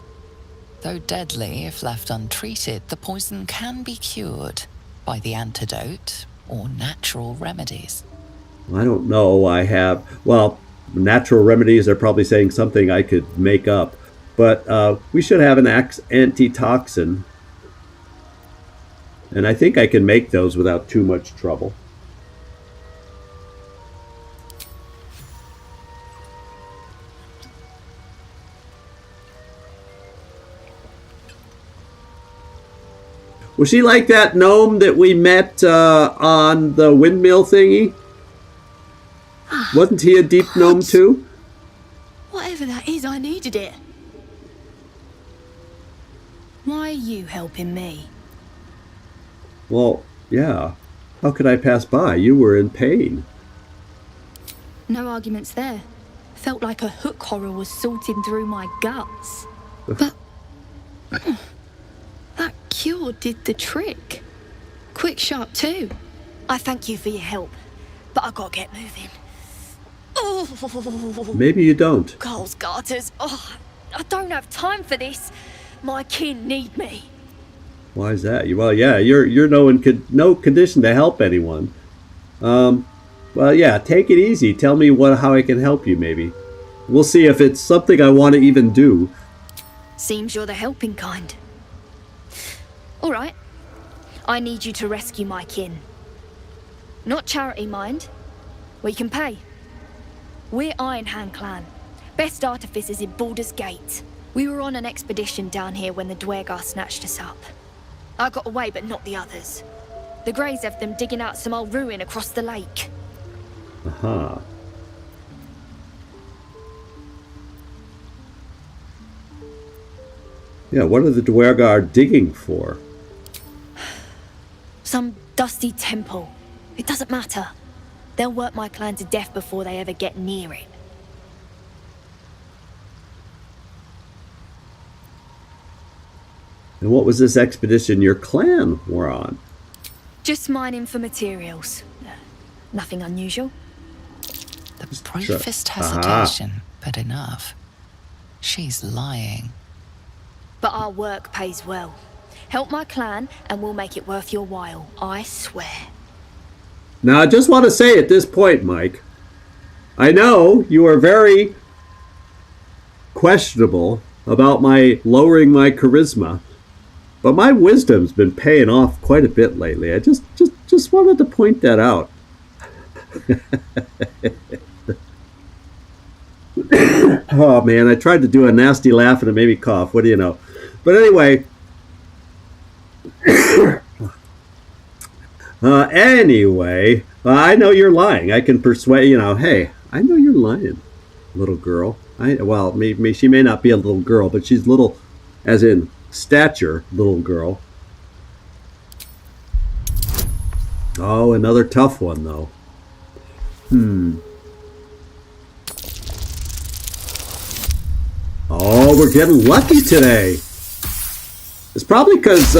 Though deadly if left untreated, the poison can be cured by the antidote or natural remedies. I don't know. I have... Well, natural remedies are probably saying something I could make up. But we should have an antitoxin. And I think I can make those without too much trouble. Was she like that gnome that we met on the windmill thingy? Wasn't he a deep gnome too? Whatever that is, I needed it. Why are you helping me? Well, yeah. How could I pass by? You were in pain. No arguments there. Felt like a hook horror was sorting through my guts. But that cure did the trick. Quick, sharp too. I thank you for your help, but I gotta get moving. Oh, Maybe you don't. Carl's garters. Oh, I don't have time for this. My kin need me. Why is that? Well, yeah, you're no condition to help anyone. Well, yeah, take it easy. Tell me how I can help you. Maybe we'll see if it's something I want to even do. Seems you're the helping kind. All right. I need you to rescue my kin. Not charity, mind. We can pay. We're Iron Hand Clan. Best artificers in Baldur's Gate. We were on an expedition down here when the Dwegar snatched us up. I got away, but not the others. The Greys have them digging out some old ruin across the lake. Aha. Yeah, what are the Dwegar digging for? Some dusty temple. It doesn't matter. They'll work my clan to death before they ever get near it. And what was this expedition your clan were on? Just mining for materials. Nothing unusual. The briefest hesitation, but enough. She's lying. But our work pays well. Help my clan and we'll make it worth your while, I swear. Now, I just want to say at this point, Mike, I know you are very questionable about my lowering my charisma, but my wisdom's been paying off quite a bit lately. I just wanted to point that out. Oh man, I tried to do a nasty laugh and it made me cough. What do you know? But anyway, I know you're lying. I can persuade, hey, I know you're lying, little girl. Well, maybe she may not be a little girl, but she's little, as in stature, little girl. Oh, another tough one, though. Oh, we're getting lucky today. It's probably because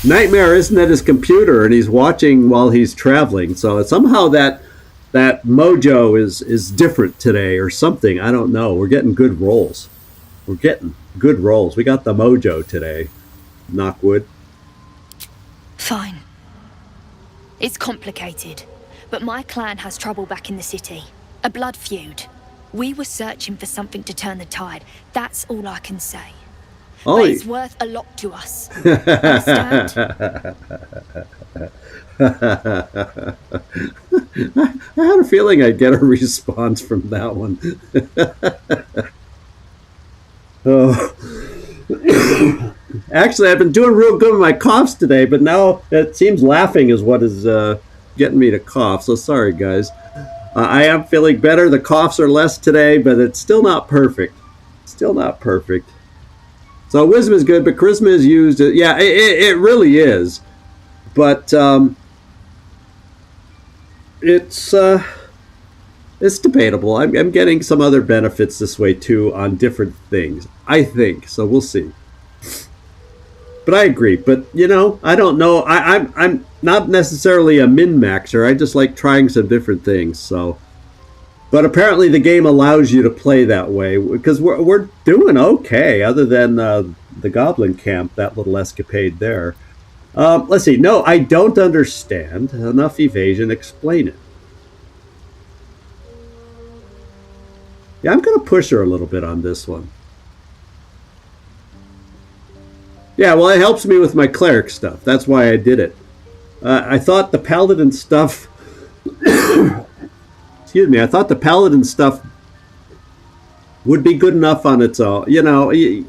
Nightmare isn't at his computer and he's watching while he's traveling. So somehow that mojo is different today or something. I don't know. We're getting good rolls. We got the mojo today. Knock wood. Fine. It's complicated, but my clan has trouble back in the city. A blood feud. We were searching for something to turn the tide. That's all I can say. Oh, but it's worth a lot to us. Understand? I had a feeling I'd get a response from that one. Oh. Actually, I've been doing real good with my coughs today, but now it seems laughing is what is getting me to cough. So sorry, guys. I am feeling better. The coughs are less today, but it's still not perfect. So wisdom is good, but charisma is used. Yeah, it really is. But it's debatable. I'm getting some other benefits this way too on different things, I think. So we'll see. But I agree. But I don't know. I'm not necessarily a min-maxer. I just like trying some different things. So, but apparently the game allows you to play that way because we're doing okay. Other than the Goblin Camp, that little escapade there. Let's see. No, I don't understand. Enough evasion. Explain it. Yeah, I'm going to push her a little bit on this one. Yeah, well, it helps me with my cleric stuff. That's why I did it. I thought the paladin stuff... Excuse me. I thought the paladin stuff would be good enough on its own. You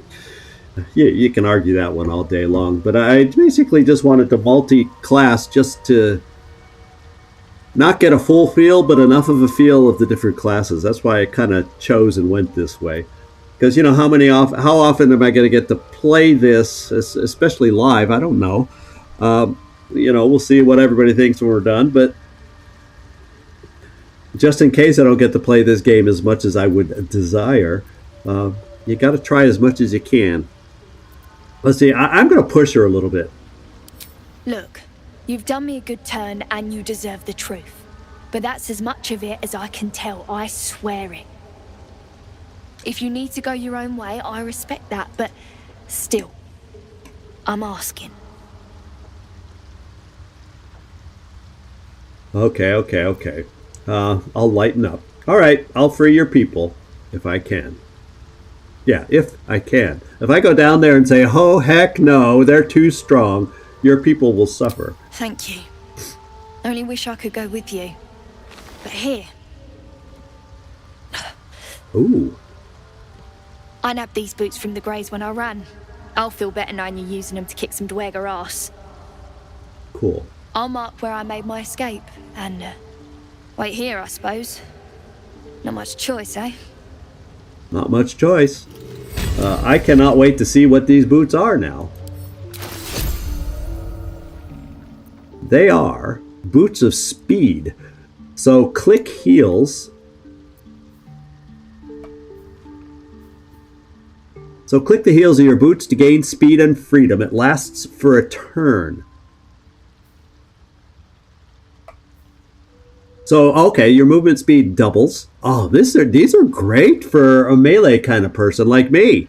can argue that one all day long. But I basically just wanted to multi-class just to not get a full feel, but enough of a feel of the different classes. That's why I kind of chose and went this way. Because, how often am I going to get to play this, especially live? I don't know. We'll see what everybody thinks when we're done. But just in case I don't get to play this game as much as I would desire, you got to try as much as you can. Let's see. I'm going to push her a little bit. Look, you've done me a good turn and you deserve the truth. But that's as much of it as I can tell. I swear it. If you need to go your own way, I respect that, but still, I'm asking. Okay. I'll lighten up. All right, I'll free your people, if I can. Yeah, if I can. If I go down there and say, oh, heck no, they're too strong, your people will suffer. Thank you. Only wish I could go with you. But here. Ooh. I nabbed these boots from the Greys when I ran. I'll feel better knowing you're using them to kick some dweger ass. Cool. I'll mark where I made my escape, and wait here, I suppose. Not much choice, eh? Not much choice. I cannot wait to see what these boots are now. They are Boots of Speed. So click heels. So click the heels of your boots to gain speed and freedom. It lasts for a turn. So, okay, your movement speed doubles. Oh, these are great for a melee kind of person like me.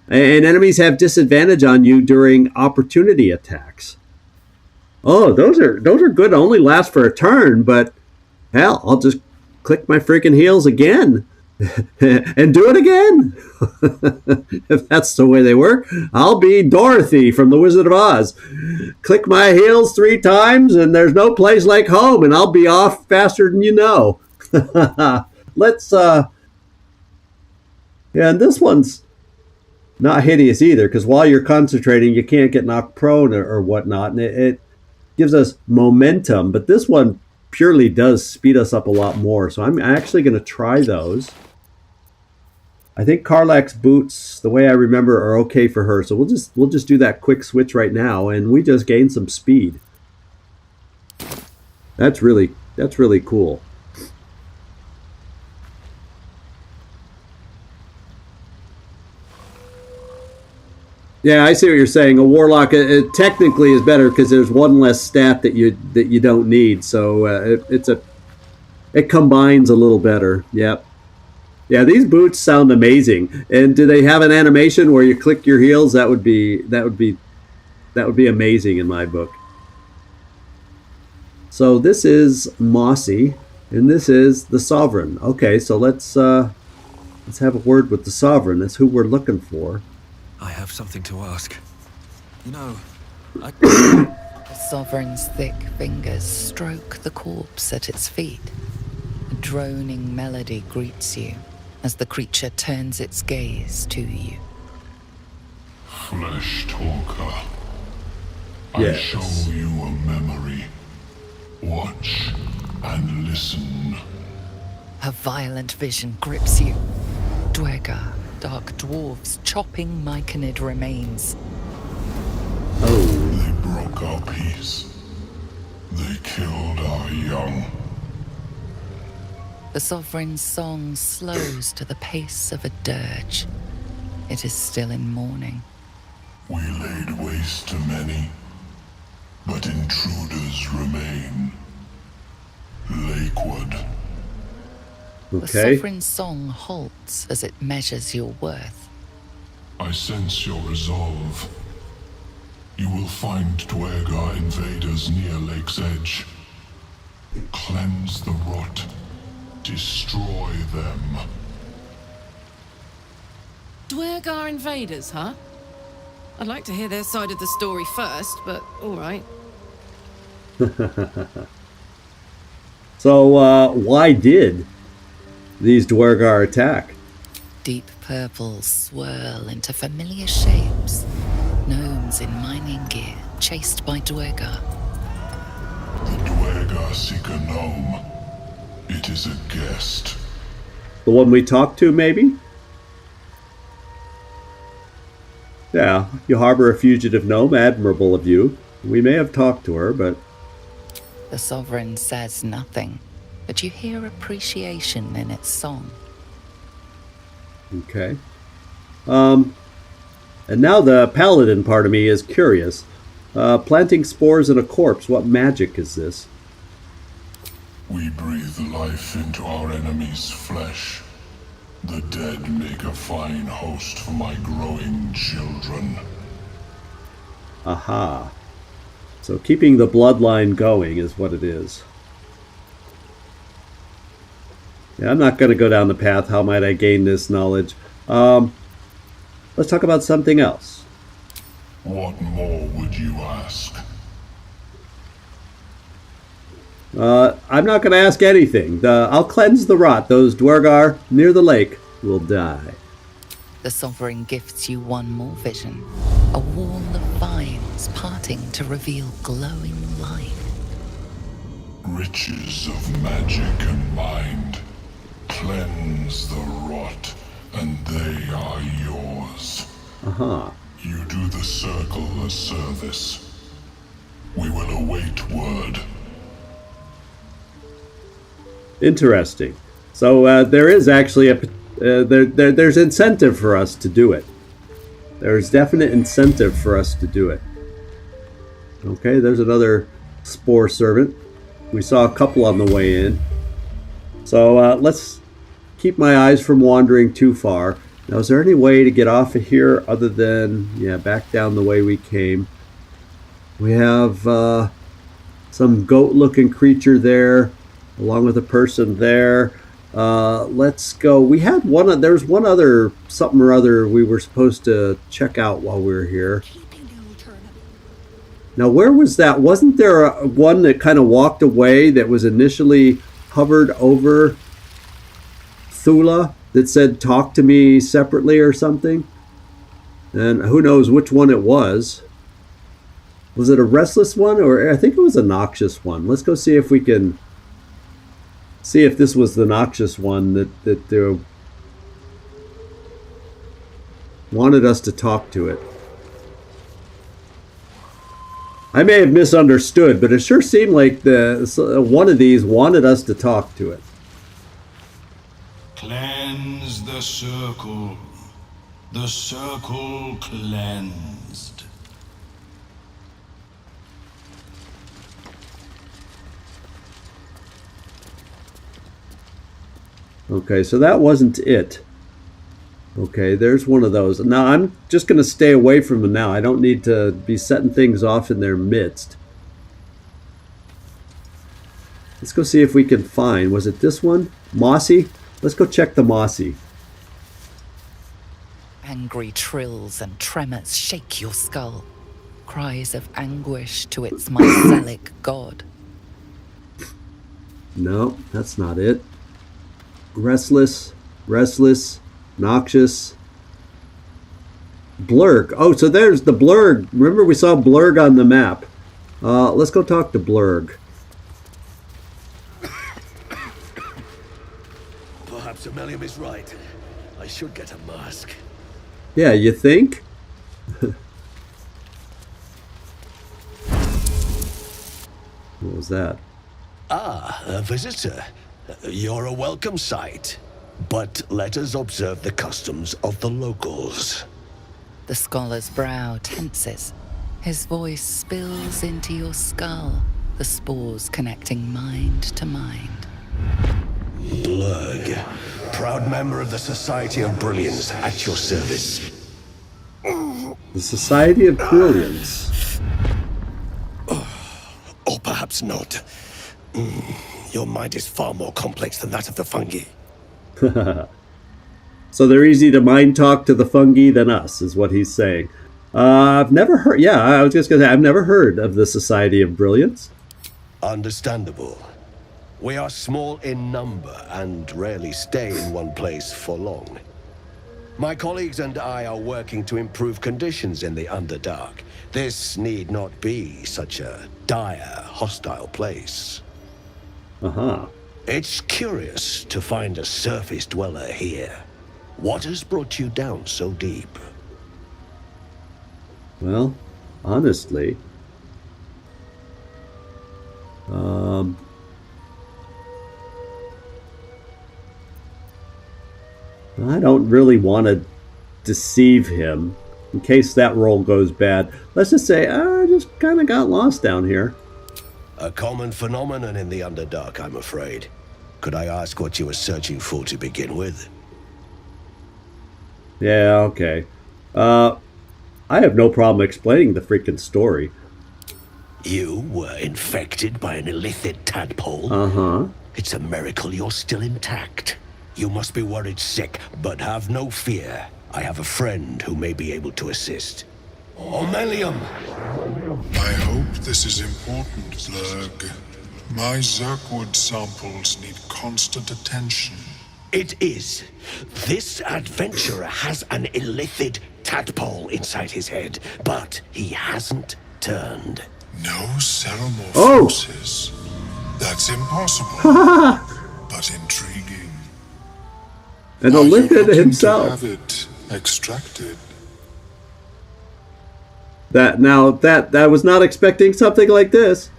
And enemies have disadvantage on you during opportunity attacks. Oh, those are good. Only last for a turn, but hell, I'll just click my freaking heels again and do it again. If that's the way they work, I'll be Dorothy from The Wizard of Oz. Click my heels 3 times, and there's no place like home, and I'll be off faster than you know. Let's yeah, and this one's not hideous either, because while you're concentrating, you can't get knocked prone or whatnot, and it gives us momentum. But this one purely does speed us up a lot more, so I'm actually going to try those. I think Karlach's boots, the way I remember, are okay for her, so we'll just do that quick switch right now, and we just gain some speed. That's really cool. Yeah, I see what you're saying. A warlock it technically is better because there's one less stat that you don't need, so it combines a little better. Yep. Yeah, these boots sound amazing. And do they have an animation where you click your heels? That would be amazing in my book. So this is Mossy, and this is the Sovereign. Okay, so let's have a word with the Sovereign. That's who we're looking for. I have something to ask. You know, The Sovereign's thick fingers stroke the corpse at its feet. A droning melody greets you as the creature turns its gaze to you. Flesh talker. Yes. I show you a memory. Watch and listen. A violent vision grips you. Dwergar, dark dwarves chopping myconid remains. They broke our peace. They killed our young. The Sovereign's song slows to the pace of a dirge. It is still in mourning. We laid waste to many, but intruders remain. Lakewood. The Okay. Sovereign's song halts as it measures your worth. I sense your resolve. You will find Dwergar invaders near Lake's edge. Cleanse the rot. Destroy them. Dwergar invaders, huh? I'd like to hear their side of the story first, but alright. So why did these Dwergar attack? Deep purples swirl into familiar shapes. Gnomes in mining gear, chased by Dwergar. The Dwergar seek a gnome. It is a guest. The one we talked to, maybe? Yeah, you harbor a fugitive gnome, admirable of you. We may have talked to her, but... The Sovereign says nothing, but you hear appreciation in its song. Okay. And now the paladin part of me is curious. Planting spores in a corpse, what magic is this? We breathe life into our enemy's flesh. The dead make a fine host for my growing children. Aha. So keeping the bloodline going is what it is. Yeah, I'm not going to go down the path, how might I gain this knowledge. Let's talk about something else. What more would you ask? I'm not going to ask anything. I'll cleanse the rot. Those Dwergar near the lake will die. The Sovereign gifts you one more vision. A wall of vines parting to reveal glowing light. Riches of magic and mind. Cleanse the rot, and they are yours. Aha. You do the circle a service. We will await word. Interesting. So there is actually there's incentive for us to do it. There's definite incentive for us to do it. Okay, there's another spore servant. We saw a couple on the way in. So let's keep my eyes from wandering too far. Now, is there any way to get off of here other than, yeah, back down the way we came? We have some goat-looking creature there, along with a person there. Let's go. We had there's one other something or other we were supposed to check out while we were here. Now, where was that? Wasn't there one that kind of walked away that was initially hovered over Thula that said, talk to me separately or something? And who knows which one it was. Was it a restless one, or I think it was a noxious one? Let's go see if we can see if this was the noxious one that wanted us to talk to it. I may have misunderstood, but it sure seemed like one of these wanted us to talk to it. Cleanse the circle cleansed. Okay, so that wasn't it. Okay, there's one of those. Now, I'm just going to stay away from them now. I don't need to be setting things off in their midst. Let's go see if we can find... Was it this one? Mossy? Let's go check the Mossy. Angry trills and tremors shake your skull. Cries of anguish to its mycelic god. No, that's not it. Restless, noxious, Blurg. Oh, so there's the Blurg. Remember we saw Blurg on the map. Let's go talk to Blurg. Perhaps Ammonium is right. I should get a mask. Yeah, you think? What was that? Ah, a visitor. You're a welcome sight. But let us observe the customs of the locals. The scholar's brow tenses. His voice spills into your skull, the spores connecting mind to mind. Blurg, proud member of the Society of Brilliance, at your service. The Society of Brilliance. Or perhaps not. Your mind is far more complex than that of the fungi. So they're easy to mind talk to the fungi than us, is what he's saying. I've never heard... Yeah, I was just going to say, I've never heard of the Society of Brilliance. Understandable. We are small in number and rarely stay in one place for long. My colleagues and I are working to improve conditions in the Underdark. This need not be such a dire, hostile place. Uh-huh. It's curious to find a surface dweller here. What has brought you down so deep? Well, honestly... I don't really want to deceive him in case that roll goes bad. Let's just say I just kind of got lost down here. A common phenomenon in the Underdark, I'm afraid. Could I ask what you were searching for to begin with? Yeah, okay. I have no problem explaining the freaking story. You were infected by an illithid tadpole? Uh-huh. It's a miracle you're still intact. You must be worried sick, but have no fear. I have a friend who may be able to assist. Omelium! I hope this is important, Lurg. My Zerkwood samples need constant attention. It is. This adventurer has an illithid tadpole inside his head, but he hasn't turned. No ceremorphosis. That's impossible, but intriguing. And Are you Olympian looking himself. to have it extracted? That was not expecting something like this.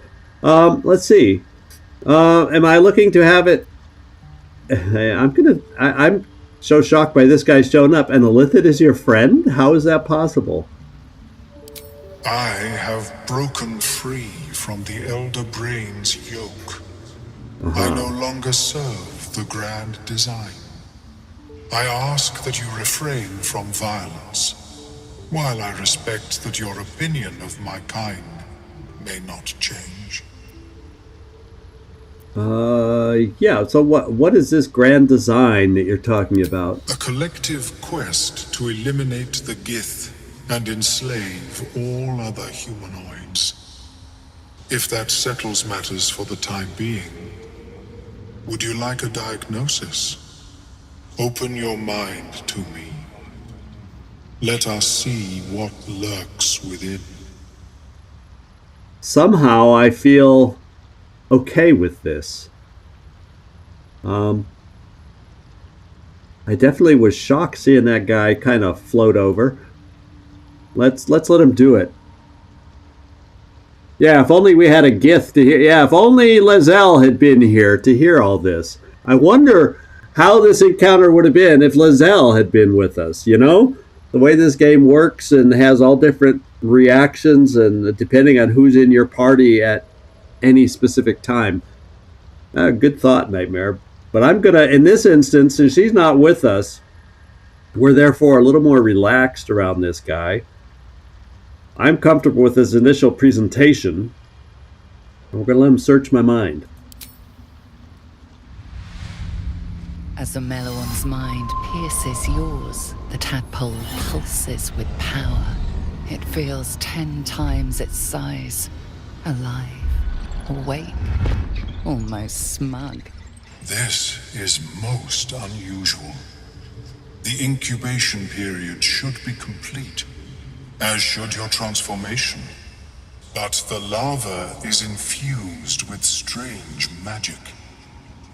Let's see. Am I looking to have it I'm so shocked by this guy showing up. And the Lithid is your friend? How is that possible? I have broken free from the Elder Brain's yoke. I no longer serve the grand design. I ask that you refrain from violence, while I respect that your opinion of my kind may not change. Yeah, so what is this grand design that you're talking about? A collective quest to eliminate the Gith and enslave all other humanoids. If that settles matters for the time being, would you like a diagnosis? Open your mind to me. Let us see what lurks within. Somehow I feel okay with this. I definitely was shocked seeing that guy kind of float over. Let's let him do it. Yeah, if only we had a Gith to hear. Yeah, if only lae'zel had been here to hear all this. I wonder how this encounter would have been if lae'zel had been with us, you know? The way this game works and has all different reactions and depending on who's in your party at any specific time. Good thought, Nightmare. But I'm going to, in this instance, since she's not with us, we're therefore a little more relaxed around this guy. I'm comfortable with his initial presentation. And we're going to let him search my mind. As the Meloon's mind pierces yours, the tadpole pulses with power. It feels 10 times its size. Alive, awake, almost smug. This is most unusual. The incubation period should be complete, as should your transformation. But the larva is infused with strange magic.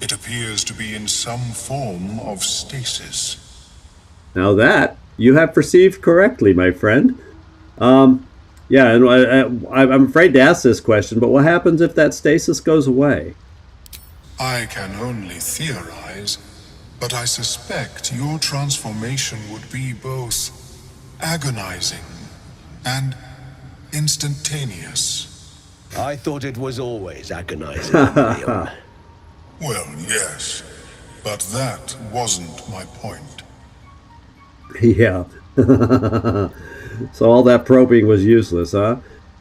It appears to be in some form of stasis. Now that you have perceived correctly, my friend. Yeah, and I'm afraid to ask this question, but what happens if that stasis goes away? I can only theorize, but I suspect your transformation would be both agonizing and instantaneous. I thought it was always agonizing, Leon. Well, yes, but that wasn't my point. Yeah. So all that probing was useless, huh?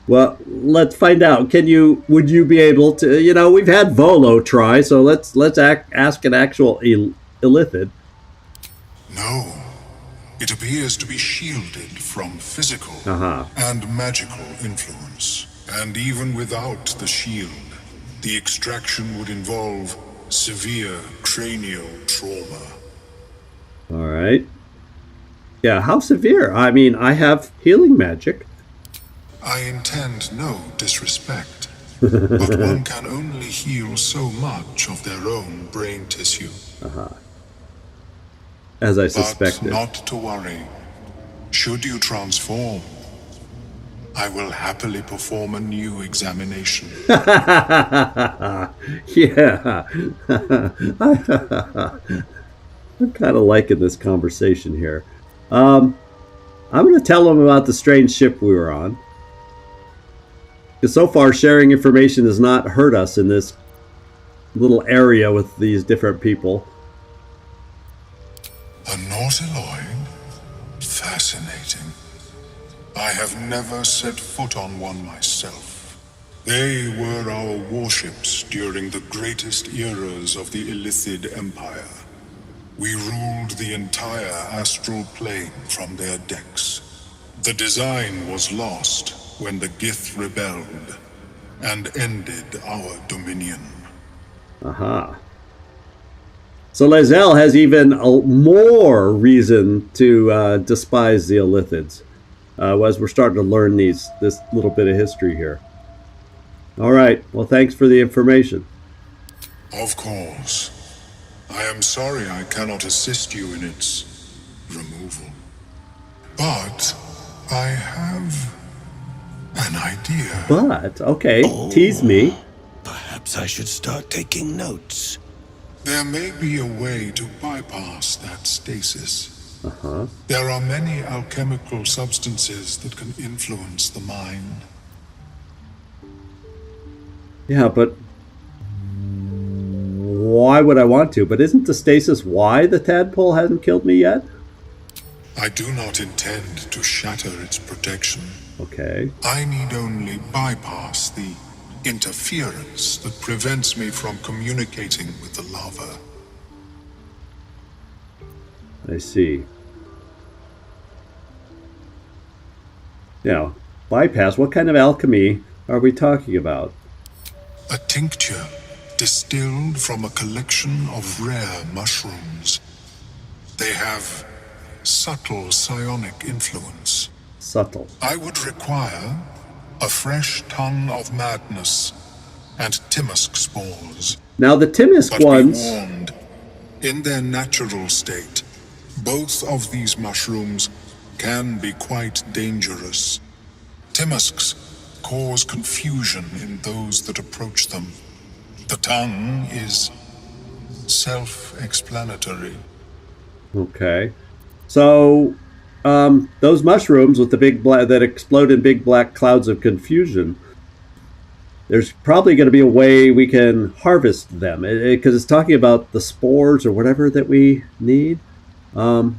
Well, let's find out. Would you be able to, we've had Volo try, so let's ask an actual Illithid. No. It appears to be shielded from physical and magical influence. And even without the shield, the extraction would involve severe cranial trauma. All right. Yeah, how severe? I mean, I have healing magic. I intend no disrespect, but one can only heal so much of their own brain tissue. As I suspected. But not to worry. Should you transform, I will happily perform a new examination. Yeah. I'm kind of liking this conversation here. I'm going to tell them about the strange ship we were on. Because so far, sharing information has not hurt us in this little area with these different people. A nautiloid? Fascinating. I have never set foot on one myself. They were our warships during the greatest eras of the Illithid Empire. We ruled the entire astral plane from their decks. The design was lost when the Gith rebelled and ended our dominion. So lae'zel has even more reason to despise the Illithids, as we're starting to learn this little bit of history here. All right. Well, thanks for the information. Of course. I am sorry I cannot assist you in its removal. But I have an idea. But, okay, tease me. Perhaps I should start taking notes. There may be a way to bypass that stasis. Uh-huh. There are many alchemical substances that can influence the mind. Yeah, but why would I want to? But isn't the stasis why the tadpole hasn't killed me yet? I do not intend to shatter its protection. Okay. I need only bypass the interference that prevents me from communicating with the lava. I see. Now, bypass, what kind of alchemy are we talking about? A tincture distilled from a collection of rare mushrooms. They have subtle psionic influence. Subtle. I would require a fresh ton of madness and Timisk spores. Now the Timisk But ones... be warned, in their natural state, both of these mushrooms can be quite dangerous. Timisks cause confusion in those that approach them. The tongue is self-explanatory. Okay. So, those mushrooms with the big that explode in big black clouds of confusion, there's probably going to be a way we can harvest them, because it's talking about the spores or whatever that we need. So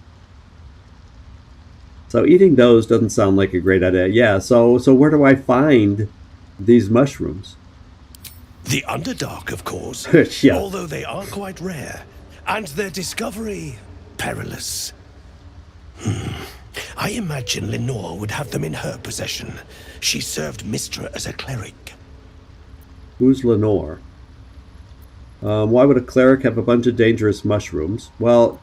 eating those doesn't sound like a great idea. Yeah, so where do I find these mushrooms? The Underdark, of course. Yeah. Although they are quite rare, and their discovery perilous. I imagine Lenore would have them in her possession. She served Mistra as a cleric. Who's Lenore? Why would a cleric have a bunch of dangerous mushrooms? Well,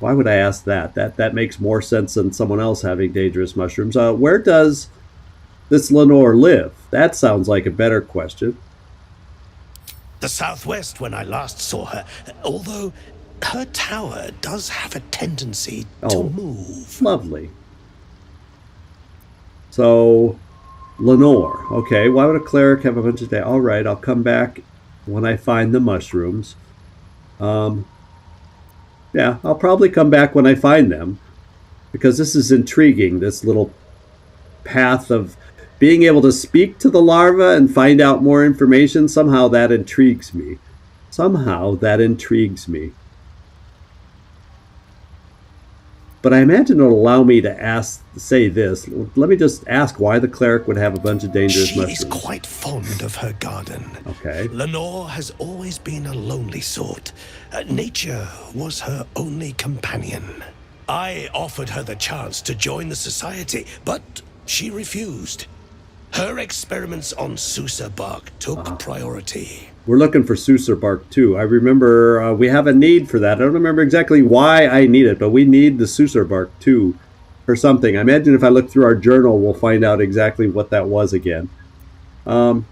why would I ask that? That makes more sense than someone else having dangerous mushrooms. Where does this Lenore live? That sounds like a better question. The southwest when I last saw her, although her tower does have a tendency to move. Lovely. So, Lenore. Okay, why would a cleric have a bunch of... All right, I'll come back when I find the mushrooms. Yeah, I'll probably come back when I find them, because this is intriguing, this little path of being able to speak to the larva and find out more information. Somehow that intrigues me. But I imagine it'll allow me to say this. Let me just ask why the cleric would have a bunch of dangerous mushrooms. She is quite fond of her garden. Okay. Lenore has always been a lonely sort. Nature was her only companion. I offered her the chance to join the society, but she refused. Her experiments on Susa bark took priority. We're looking for Susa bark too. I remember we have a need for that. I don't remember exactly why I need it, but we need the Susa bark too for something. I imagine if I look through our journal, we'll find out exactly what that was again. So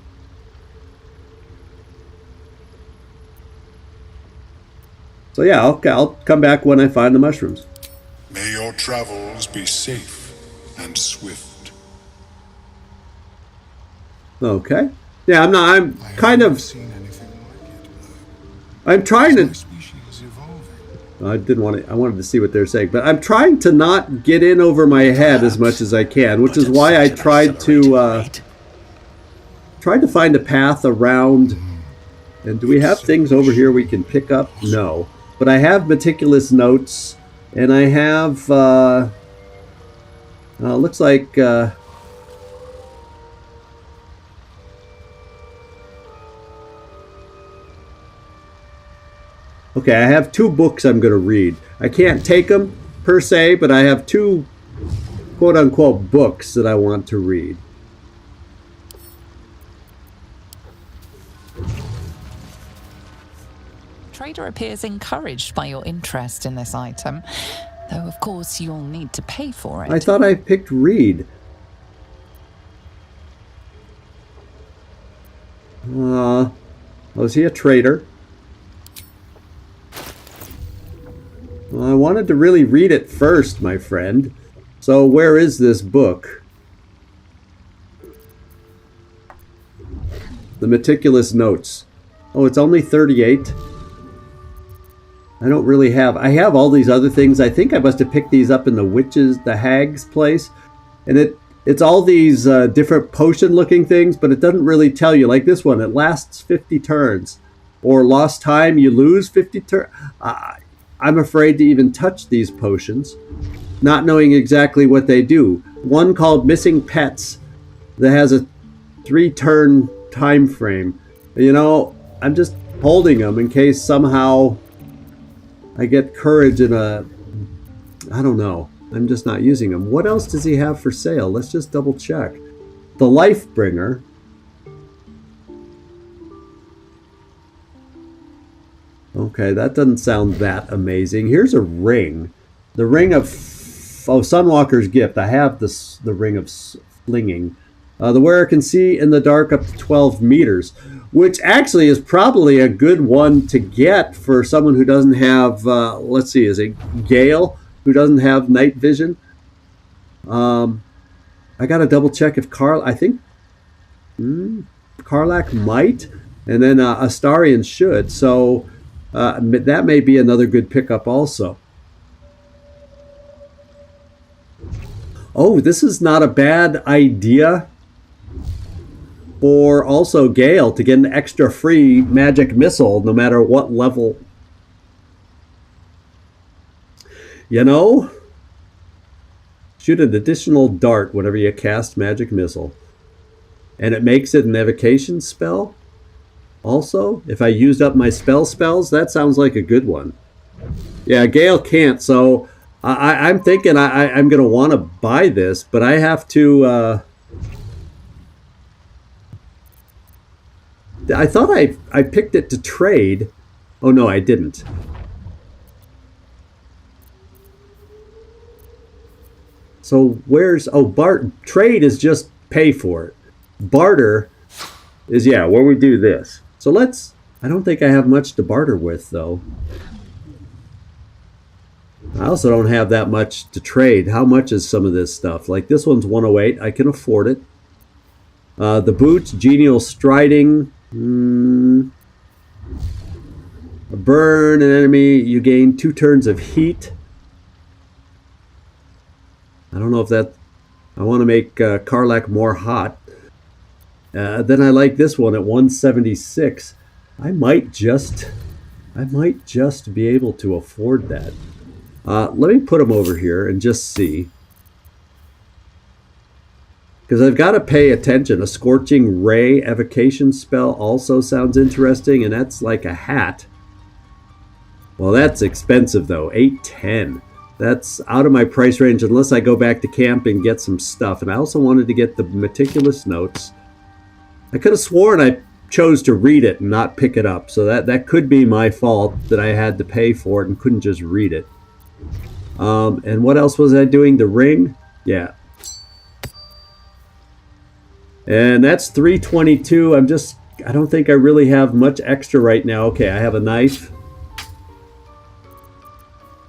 yeah, I'll come back when I find the mushrooms. May your travels be safe and swift. Okay. Yeah, I'm kind of... I'm trying to... I wanted to see what they're saying, but I'm trying to not get in over my head as much as I can, which is why I tried to find a path around. And do we have things over here we can pick up? No. But I have meticulous notes, and I have, looks like, okay, I have 2 books I'm going to read. I can't take them per se, but I have 2 quote-unquote books that I want to read. Trader appears encouraged by your interest in this item, though of course you'll need to pay for it. I thought I picked read. Was he a trader? Well, I wanted to really read it first, my friend. So where is this book? The meticulous notes. Oh, it's only 38. I don't really have... I have all these other things. I think I must have picked these up in the hag's place. And it's all these different potion-looking things, but it doesn't really tell you. Like this one, it lasts 50 turns. Or lost time, you lose 50 turns. I'm afraid to even touch these potions, not knowing exactly what they do. One called Missing Pets that has a 3-turn time frame. You know, I'm just holding them in case somehow I get courage in a... I don't know. I'm just not using them. What else does he have for sale? Let's just double check. The Lifebringer. Okay, that doesn't sound that amazing. Here's a ring. The ring of... Oh, Sunwalker's Gift. I have the ring of flinging. The wearer can see in the dark up to 12 meters, which actually is probably a good one to get for someone who doesn't have, let's see, is it Gale, who doesn't have night vision? I got to double check if I think Karlak might, and then Astarion should, so that may be another good pickup also. Oh, this is not a bad idea for also Gale to get an extra free magic missile no matter what level. You know, shoot an additional dart whenever you cast magic missile. And it makes it an evocation spell. Also, if I used up my spells, that sounds like a good one. Yeah, Gale can't, so I'm thinking I'm going to want to buy this, but I have to... I thought I picked it to trade. Oh, no, I didn't. So where's... Oh, trade is just pay for it. Barter is, yeah, where we do this. So let's... I don't think I have much to barter with, though. I also don't have that much to trade. How much is some of this stuff? Like this one's 108. I can afford it. The boots, genial striding. A burn an enemy. You gain 2 turns of heat. I don't know if that... I want to make Karlak more hot. Then I like this one at 176. I might just be able to afford that. Let me put them over here and just see. Because I've got to pay attention. A Scorching Ray evocation spell also sounds interesting, and that's like a hat. Well, that's expensive though. 810. That's out of my price range unless I go back to camp and get some stuff. And I also wanted to get the meticulous notes. I could have sworn I chose to read it and not pick it up. So that could be my fault that I had to pay for it and couldn't just read it. And what else was I doing? The ring? Yeah. And that's 322. I don't think I really have much extra right now. Okay, I have a knife.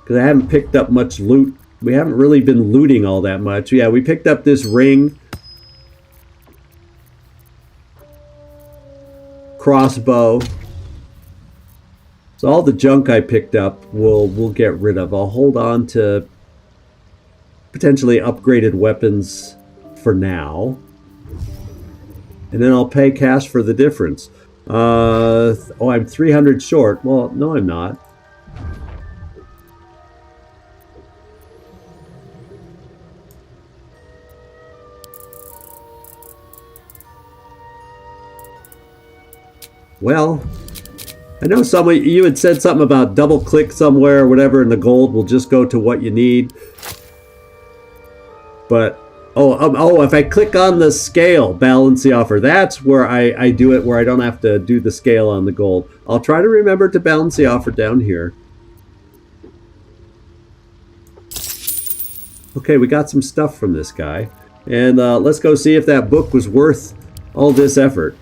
Because I haven't picked up much loot. We haven't really been looting all that much. Yeah, we picked up this ring. Crossbow. So all the junk I picked up we'll get rid of. I'll hold on to potentially upgraded weapons for now. And then I'll pay cash for the difference. Oh, I'm 300 short. Well, no, I'm not. Well, I know you had said something about double click somewhere or whatever and the gold will just go to what you need. But, if I click on the scale, balance the offer, that's where I do it, where I don't have to do the scale on the gold. I'll try to remember to balance the offer down here. Okay, we got some stuff from this guy. And let's go see if that book was worth all this effort.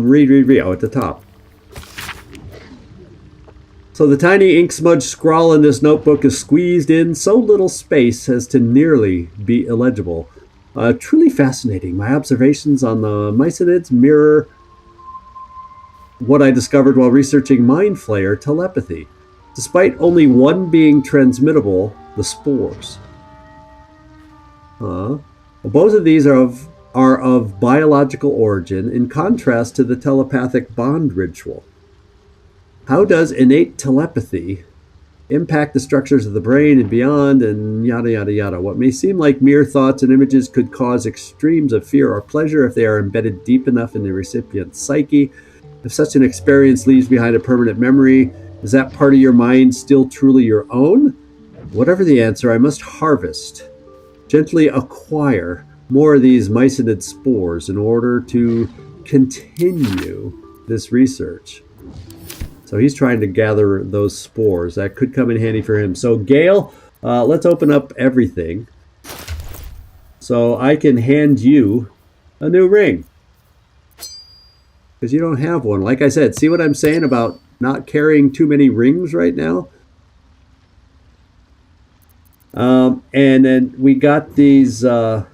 Read. Oh, at the top. So the tiny ink smudge scrawl in this notebook is squeezed in so little space as to nearly be illegible. Truly fascinating. My observations on the mycenids mirror what I discovered while researching Mind Flayer telepathy. Despite only one being transmittable, the spores. Well, both of these are of biological origin, in contrast to the telepathic bond ritual. How does innate telepathy impact the structures of the brain and beyond, and yada yada yada? What may seem like mere thoughts and images could cause extremes of fear or pleasure if they are embedded deep enough in the recipient's psyche. If such an experience leaves behind a permanent memory, is that part of your mind still truly your own? Whatever the answer, I must harvest, gently acquire more of these mycenid spores in order to continue this research. So he's trying to gather those spores. That could come in handy for him. So Gale, let's open up everything. So I can hand you a new ring. Because you don't have one. Like I said, see what I'm saying about not carrying too many rings right now? And then we got these... no,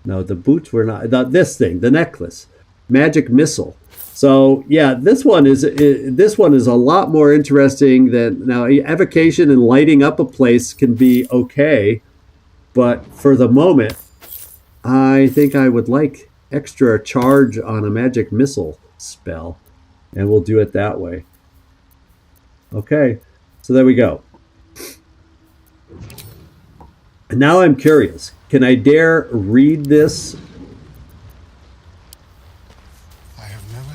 the boots were not... this thing, the necklace. Magic missile. So yeah, this one is a lot more interesting than now. Evocation and lighting up a place can be okay, but for the moment, I think I would like extra charge on a magic missile spell, and we'll do it that way. Okay, so there we go. And now I'm curious. Can I dare read this?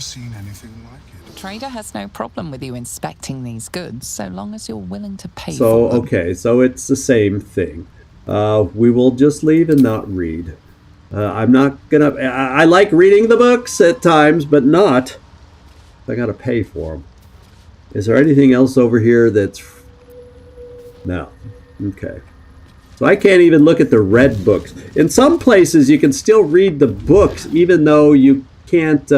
Seen anything like it. Trader has no problem with you inspecting these goods, so long as you're willing to pay So, for them. okay, so it's the same thing. We will just leave and not read. I'm not gonna... I like reading the books at times, but not. I gotta pay for them. Is there anything else over here that's... No. Okay. So I can't even look at the red books. In some places, you can still read the books, even though you can't...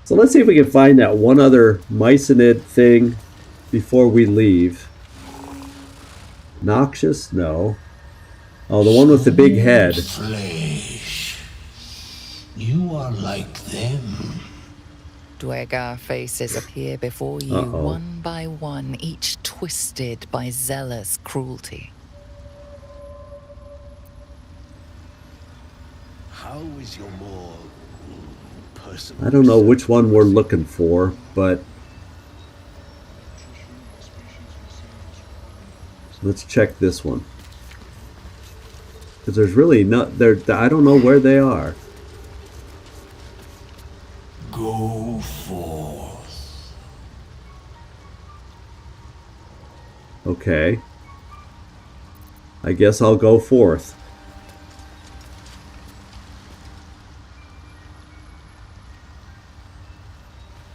So let's see if we can find that one other mycenid thing before we leave. Noxious? No. Oh, the one with the big head. Flesh. You are like them. Dwegar faces appear before you, one by one, each twisted by zealous cruelty. How is your more personal... I don't know which one we're looking for, but let's check this one. Because there's really not there. I don't know where they are. Go forth. Okay. I guess I'll go forth.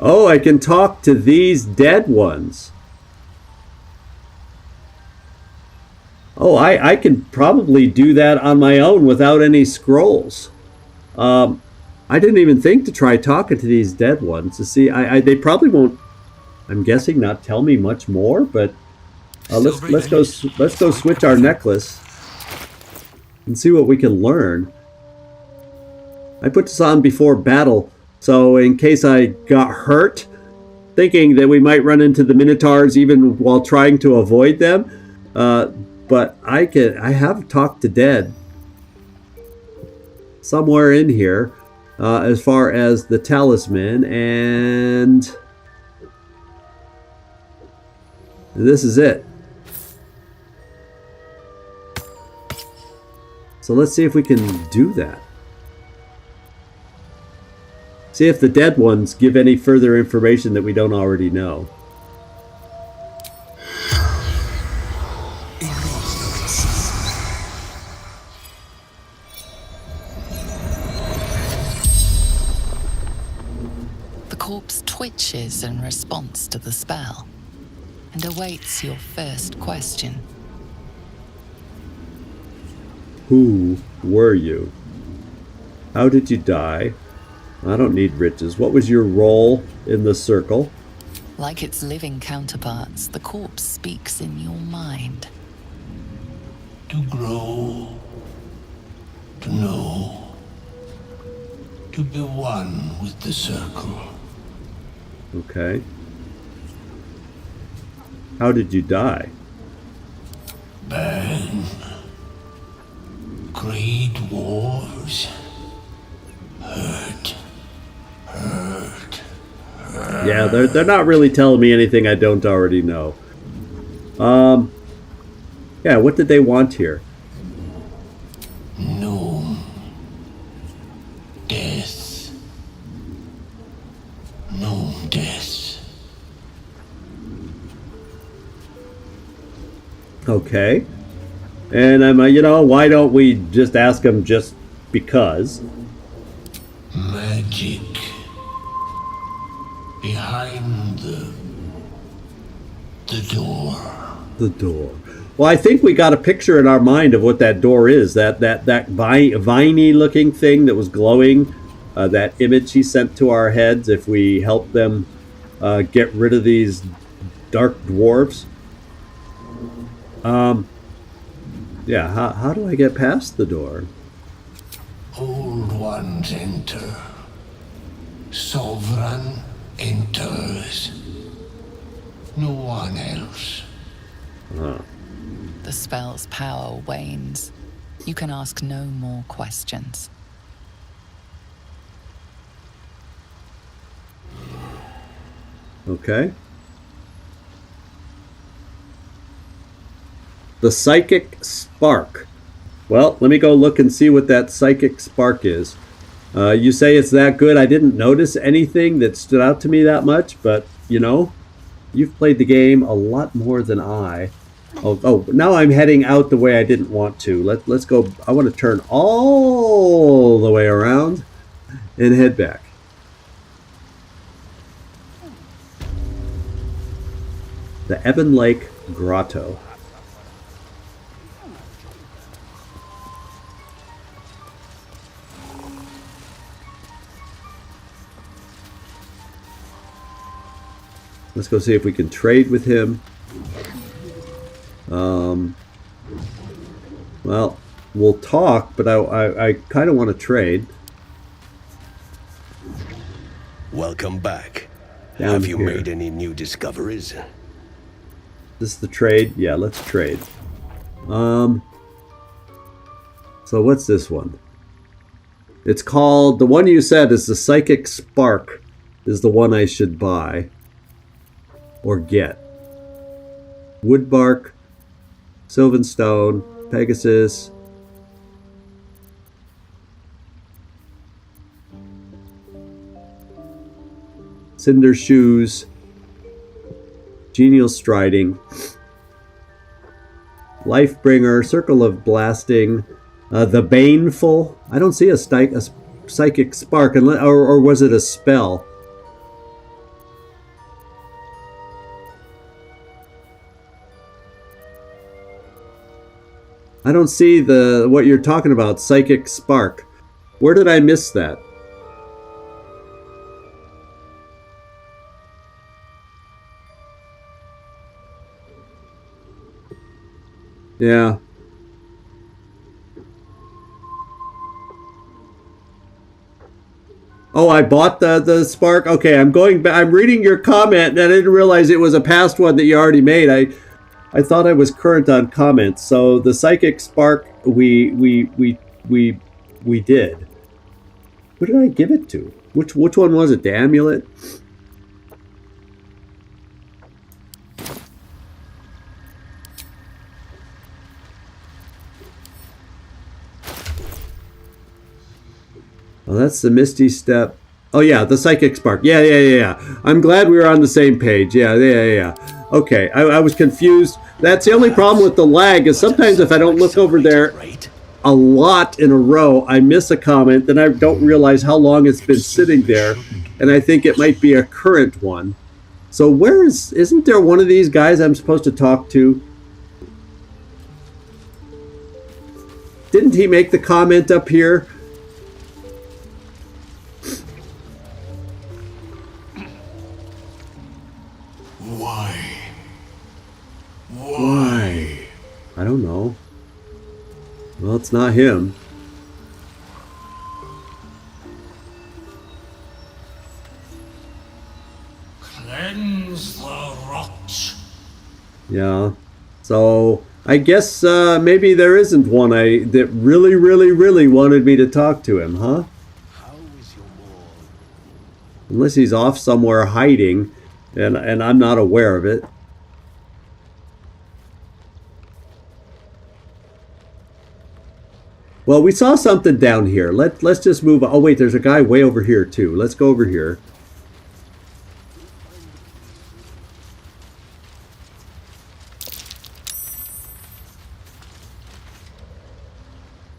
Oh, I can talk to these dead ones. Oh, I can probably do that on my own without any scrolls. I didn't even think to try talking to these dead ones to see. They probably won't. I'm guessing not tell me much more. But let's go switch our necklace and see what we can learn. I put this on before battle, so in case I got hurt, thinking that we might run into the Minotaurs even while trying to avoid them. But I have talked to dead somewhere in here, as far as the talisman, and this is it. So let's see if we can do that. See if the dead ones give any further information that we don't already know. The corpse twitches in response to the spell and awaits your first question. Who were you? How did you die? I don't need riches. What was your role in the circle? Like its living counterparts, the corpse speaks in your mind. To grow, to know, to be one with the circle. Okay. How did you die? Burn. Great wars. Hurt. Yeah, they're not really telling me anything I don't already know. Yeah, what did they want here? No. Death. No death. Okay. And I'm, why don't we just ask them just because? Magic. Behind the door. The door. Well, I think we got a picture in our mind of what that door is. That viney looking thing that was glowing. That image he sent to our heads. If we help them get rid of these dark dwarves. Yeah. How do I get past the door? Old ones enter. Sovereign enters. No one else. The spell's power wanes. You can ask no more questions. Okay. The psychic spark. Well, let me go look and see what that psychic spark is. You say it's that good. I didn't notice anything that stood out to me that much, but, you've played the game a lot more than I. Oh, now I'm heading out the way I didn't want to. Let's go. I want to turn all the way around and head back. The Ebon Lake Grotto. Let's go see if we can trade with him. Well, we'll talk, but I kind of want to trade. Welcome back. Down Have you here. made any new discoveries? This is the trade? Yeah, let's trade. So what's this one? It's called, the one you said is the Psychic Spark is the one I should buy or get. Woodbark, Sylvan Stone, Pegasus. Cinder Shoes, Genial Striding, Lifebringer, Circle of Blasting, the Baneful. I don't see a Psychic Spark, or was it a spell? I don't see what you're talking about, Psychic Spark. Where did I miss that? Yeah. Oh, I bought the Spark. Okay, I'm going back. I'm reading your comment, and I didn't realize it was a past one that you already made. I thought I was current on comments. So the Psychic Spark, we did. Who did I give it to? Which one was it? The amulet? Oh, that's the Misty Step. Oh yeah, the Psychic Spark. Yeah. I'm glad we were on the same page. Yeah. Okay, I was confused. That's the only problem with the lag is sometimes if I don't look over there a lot in a row, I miss a comment, then I don't realize how long it's been sitting there, and I think it might be a current one. So isn't there one of these guys I'm supposed to talk to? Didn't he make the comment up here? Why? Why? I don't know. Well, it's not him. Cleanse the rot. Yeah. So I guess maybe there isn't one that really, really, really wanted me to talk to him, huh? Unless he's off somewhere hiding, and I'm not aware of it. Well, we saw something down here. Let's just move on. Oh wait, there's a guy way over here too. Let's go over here.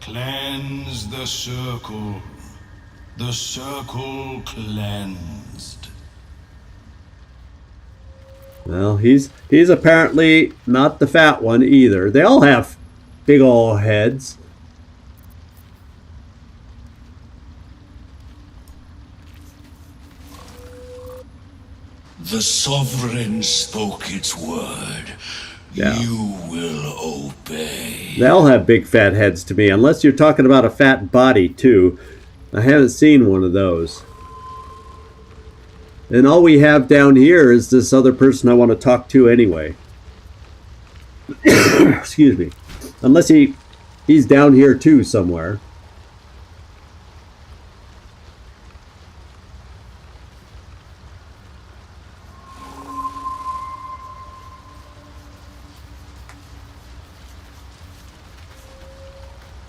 Cleanse the circle. The circle cleansed. Well, he's apparently not the fat one either. They all have big ol' heads. The Sovereign spoke its word. Yeah. You will obey. They all have big fat heads to me, unless you're talking about a fat body too. I haven't seen one of those. And all we have down here is this other person I want to talk to anyway. Excuse me. Unless he's down here too somewhere.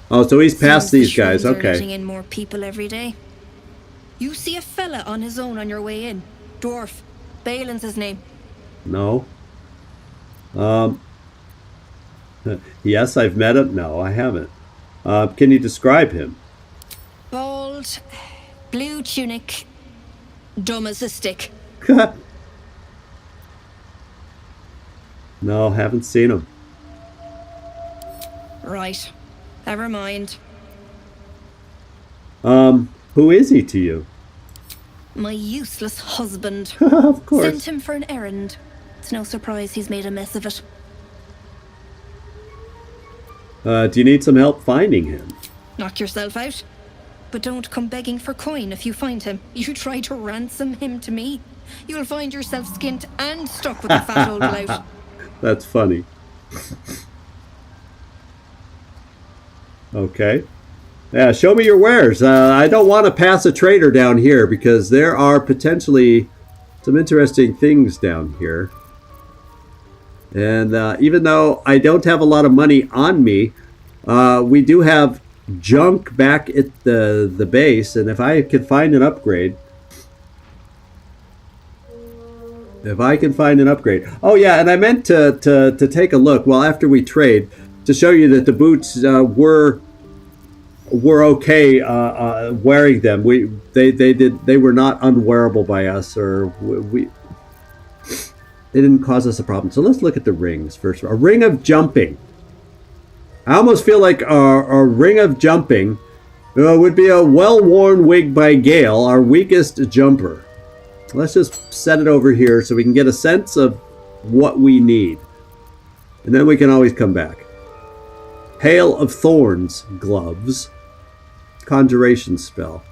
Oh, so he's past these guys. Okay. Letting in more people every day. You see a fella on his own on your way in. Dwarf. Balin's his name. No. Yes, I've met him. No, I haven't. Can you describe him? Bald, blue tunic, dumb as a stick. No, haven't seen him. Right. Never mind. Who is he to you? My useless husband. Of course. Sent him for an errand. It's no surprise he's made a mess of it. Do you need some help finding him? Knock yourself out. But don't come begging for coin if you find him. You try to ransom him to me, you'll find yourself skint and stuck with a fat old lout. That's funny. Okay. Yeah, show me your wares. I don't want to pass a trader down here because there are potentially some interesting things down here. And even though I don't have a lot of money on me, we do have junk back at the base. And if I can find an upgrade... Oh yeah, and I meant to take a look, well, after we trade, to show you that the boots were okay wearing them. They were not unwearable by us, or they didn't cause us a problem. So let's look at the rings first. A ring of jumping. I almost feel like a ring of jumping would be a well-worn wig by Gale, our weakest jumper. Let's just set it over here so we can get a sense of what we need. And then we can always come back. Hail of Thorns gloves. Conjuration spell.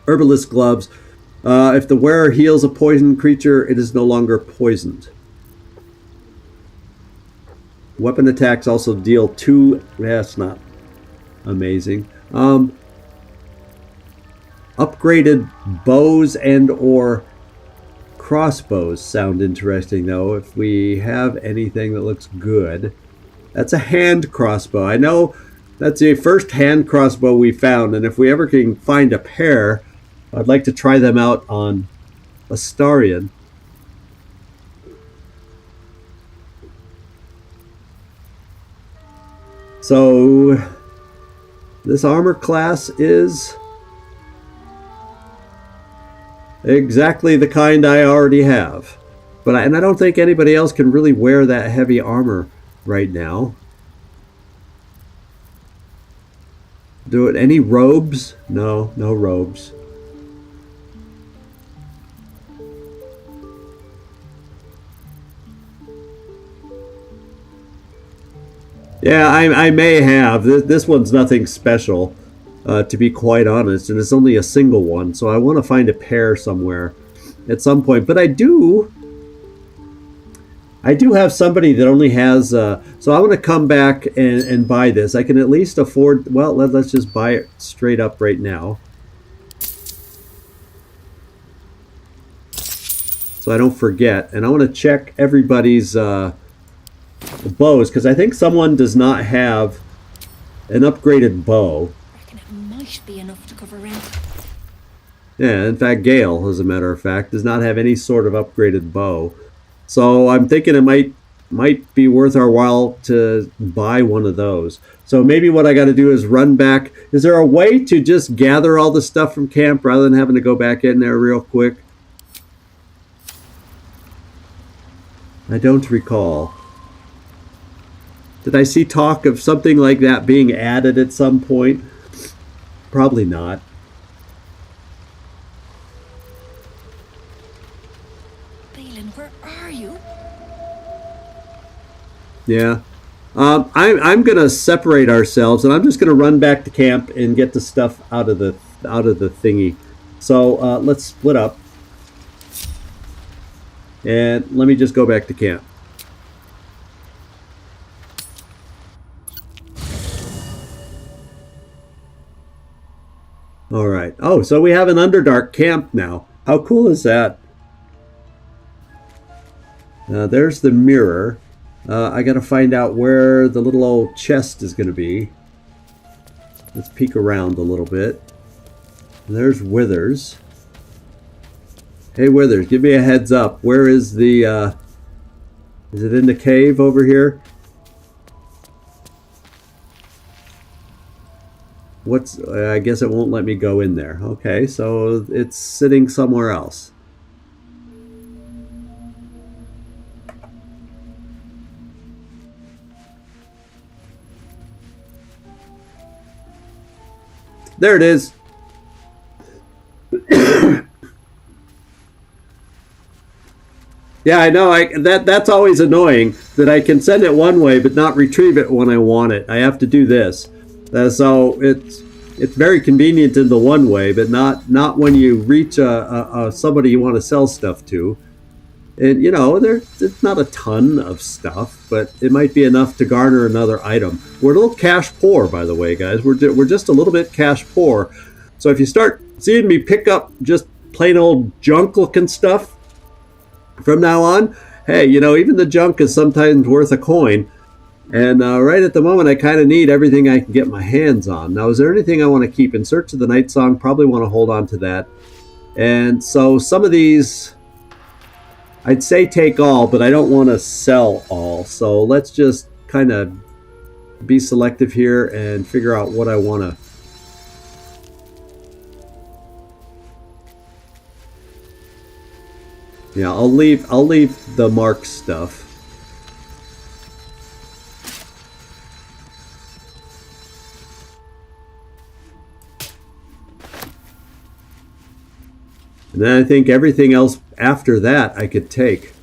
Herbalist gloves. If the wearer heals a poisoned creature, it is no longer poisoned. Weapon attacks also deal 2... That's not amazing. Upgraded bows and or crossbows sound interesting, though, if we have anything that looks good. That's a hand crossbow. I know that's the first hand crossbow we found, and if we ever can find a pair, I'd like to try them out on Astarion. So, this armor class is exactly the kind I already have. But I don't think anybody else can really wear that heavy armor right now. Do it. Any robes? No, no robes. Yeah, I may have. This one's nothing special, to be quite honest, and it's only a single one, so I want to find a pair somewhere at some point. But I do have somebody that only has, so I want to come back and buy this. I can at least afford, well, let's just buy it straight up right now. So I don't forget. And I want to check everybody's bows, because I think someone does not have an upgraded bow. I reckon it might be enough to cover rent. Yeah, in fact, Gale, as a matter of fact, does not have any sort of upgraded bow. So I'm thinking it might be worth our while to buy one of those. So maybe what I got to do is run back. Is there a way to just gather all the stuff from camp rather than having to go back in there real quick? I don't recall. Did I see talk of something like that being added at some point? Probably not. Balin, where are you? Yeah. I'm gonna separate ourselves, and I'm just gonna run back to camp and get the stuff out of the thingy. So let's split up, and let me just go back to camp. All right. Oh, so we have an Underdark camp now. How cool is that? There's the mirror. I got to find out where the little old chest is going to be. Let's peek around a little bit. There's Withers. Hey, Withers, give me a heads up. Where is the... is it in the cave over here? I guess it won't let me go in there. Okay, so it's sitting somewhere else. There it is. Yeah, I know. That's always annoying that I can send it one way but not retrieve it when I want it. I have to do this. So it's very convenient in the one way, but not when you reach somebody you want to sell stuff to. And you know, there's not a ton of stuff, but it might be enough to garner another item. We're a little cash poor, by the way, guys. We're just a little bit cash poor. So if you start seeing me pick up just plain old junk looking stuff from now on, hey, you know, even the junk is sometimes worth a coin. And right at the moment, I kind of need everything I can get my hands on. Now, is there anything I want to keep? In Search of the Night Song, probably want to hold on to that. And so some of these, I'd say take all, but I don't want to sell all. So let's just kind of be selective here and figure out what I want to. Yeah, I'll leave the mark stuff. And then I think everything else after that I could take.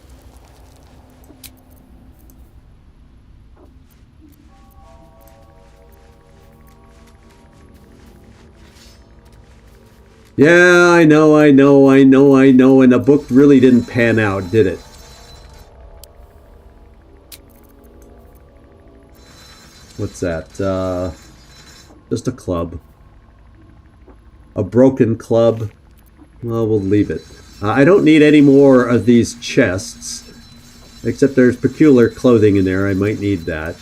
Yeah, I know, and the book really didn't pan out, did it? What's that? Just a club. A broken club. Well, we'll leave it. I don't need any more of these chests. Except there's peculiar clothing in there. I might need that.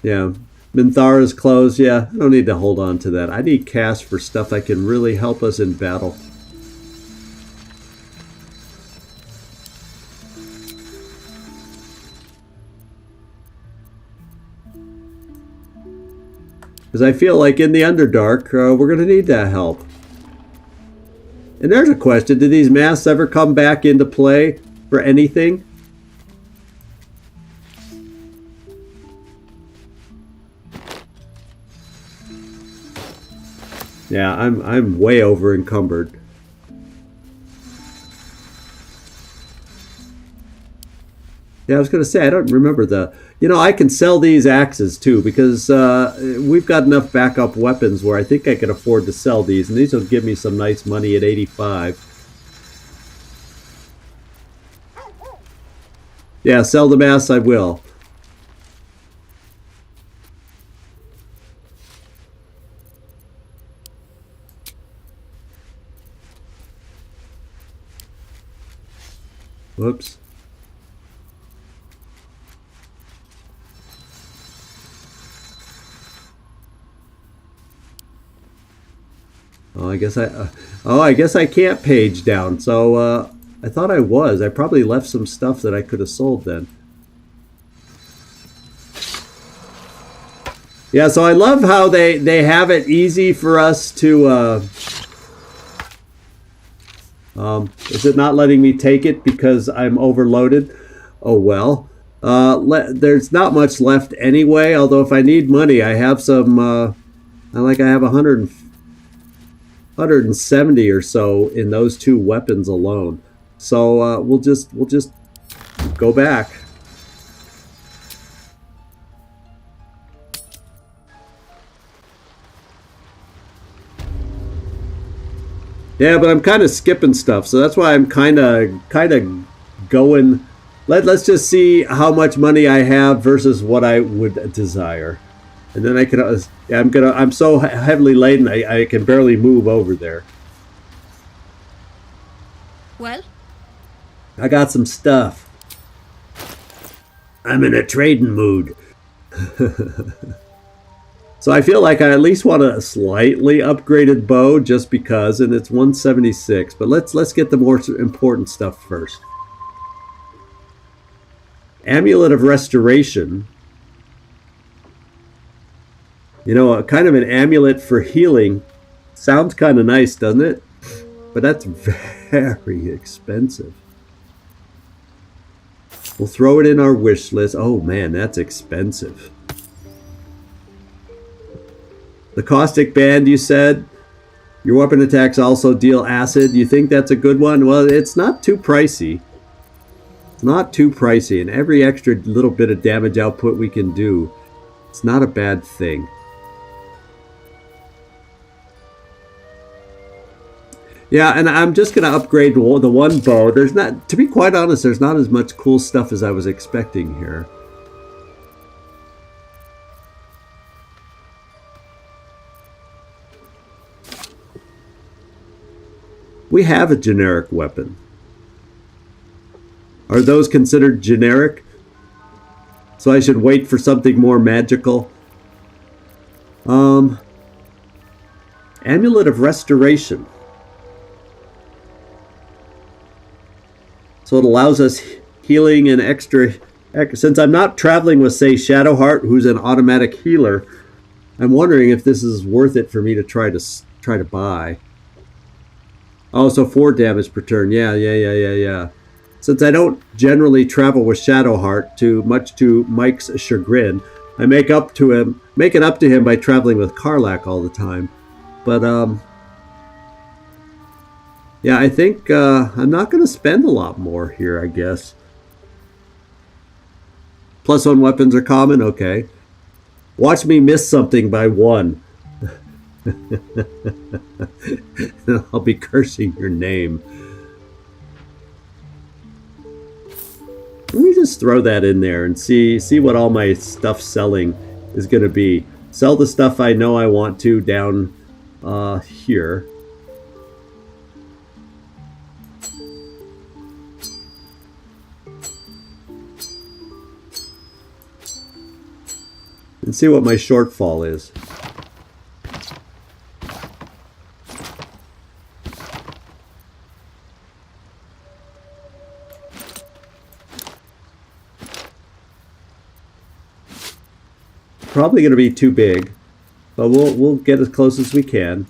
Yeah, Minthara's closed. Yeah, I don't need to hold on to that. I need cash for stuff that can really help us in battle. Because I feel like in the Underdark, we're going to need that help. And there's a question. Do these masks ever come back into play for anything? Yeah, I'm way over encumbered. Yeah, I was going to say, I don't remember the... You know, I can sell these axes, too, because we've got enough backup weapons where I think I can afford to sell these, and these will give me some nice money at 85. Yeah, sell the mass, I will. Whoops. Oh, I guess I can't page down. So I thought I was. I probably left some stuff that I could have sold then. Yeah, so I love how they have it easy for us to. Is it not letting me take it because I'm overloaded? Oh well. There's not much left anyway. Although if I need money, I have some. I have 170 or so in those two weapons alone. So we'll just go back. Yeah, but I'm kind of skipping stuff, so that's why I'm kind of going. Let's just see how much money I have versus what I would desire. And then I can, I'm so heavily laden, I can barely move over there. Well? I got some stuff. I'm in a trading mood. So I feel like I at least want a slightly upgraded bow just because, and it's 176. But let's get the more important stuff first. Amulet of Restoration. You know, kind of an amulet for healing. Sounds kind of nice, doesn't it? But that's very expensive. We'll throw it in our wish list. Oh man, that's expensive. The Caustic Band, you said. Your weapon attacks also deal acid. You think that's a good one? Well, it's not too pricey. It's not too pricey. And every extra little bit of damage output we can do, it's not a bad thing. Yeah, and I'm just going to upgrade the one bow. There's not, to be quite honest, there's not as much cool stuff as I was expecting here. We have a generic weapon. Are those considered generic? So I should wait for something more magical? Amulet of Restoration. So it allows us healing and extra... Since I'm not traveling with, say, Shadowheart, who's an automatic healer, I'm wondering if this is worth it for me to try to buy. Oh, so 4 damage per turn. Yeah. Since I don't generally travel with Shadowheart, much to Mike's chagrin, I make it up to him by traveling with Karlach all the time. But yeah, I think I'm not going to spend a lot more here, I guess. +1 weapons are common? Okay. Watch me miss something by 1. I'll be cursing your name. Let me just throw that in there and see what all my stuff selling is going to be. Sell the stuff I know I want to down here. And see what my shortfall is. Probably going to be too big. But we'll get as close as we can.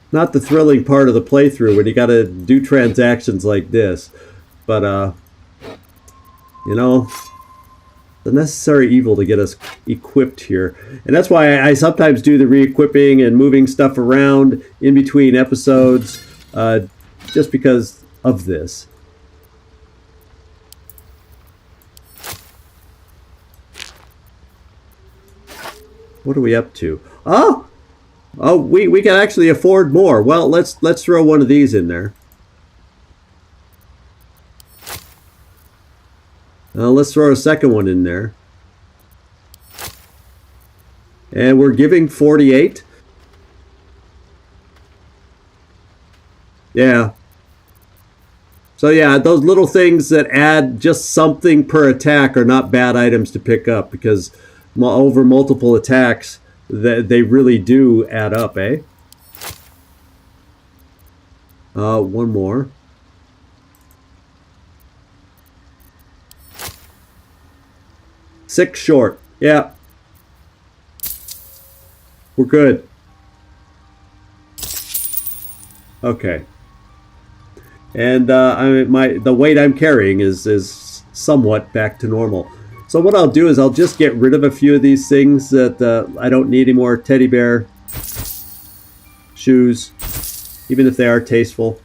Not the thrilling part of the playthrough when you got to do transactions like this, but you know, the necessary evil to get us equipped here. And that's why I sometimes do the re-equipping and moving stuff around in between episodes, just because of this. What are we up to? Oh, we can actually afford more. Well, let's throw one of these in there. Let's throw a second one in there. And we're giving 48. Yeah. So yeah, those little things that add just something per attack are not bad items to pick up, because over multiple attacks, they really do add up, eh? One more. Six short. Yeah. We're good. Okay. And the weight I'm carrying is somewhat back to normal. So what I'll do is I'll just get rid of a few of these things that I don't need anymore. Teddy bear, shoes, even if they are tasteful.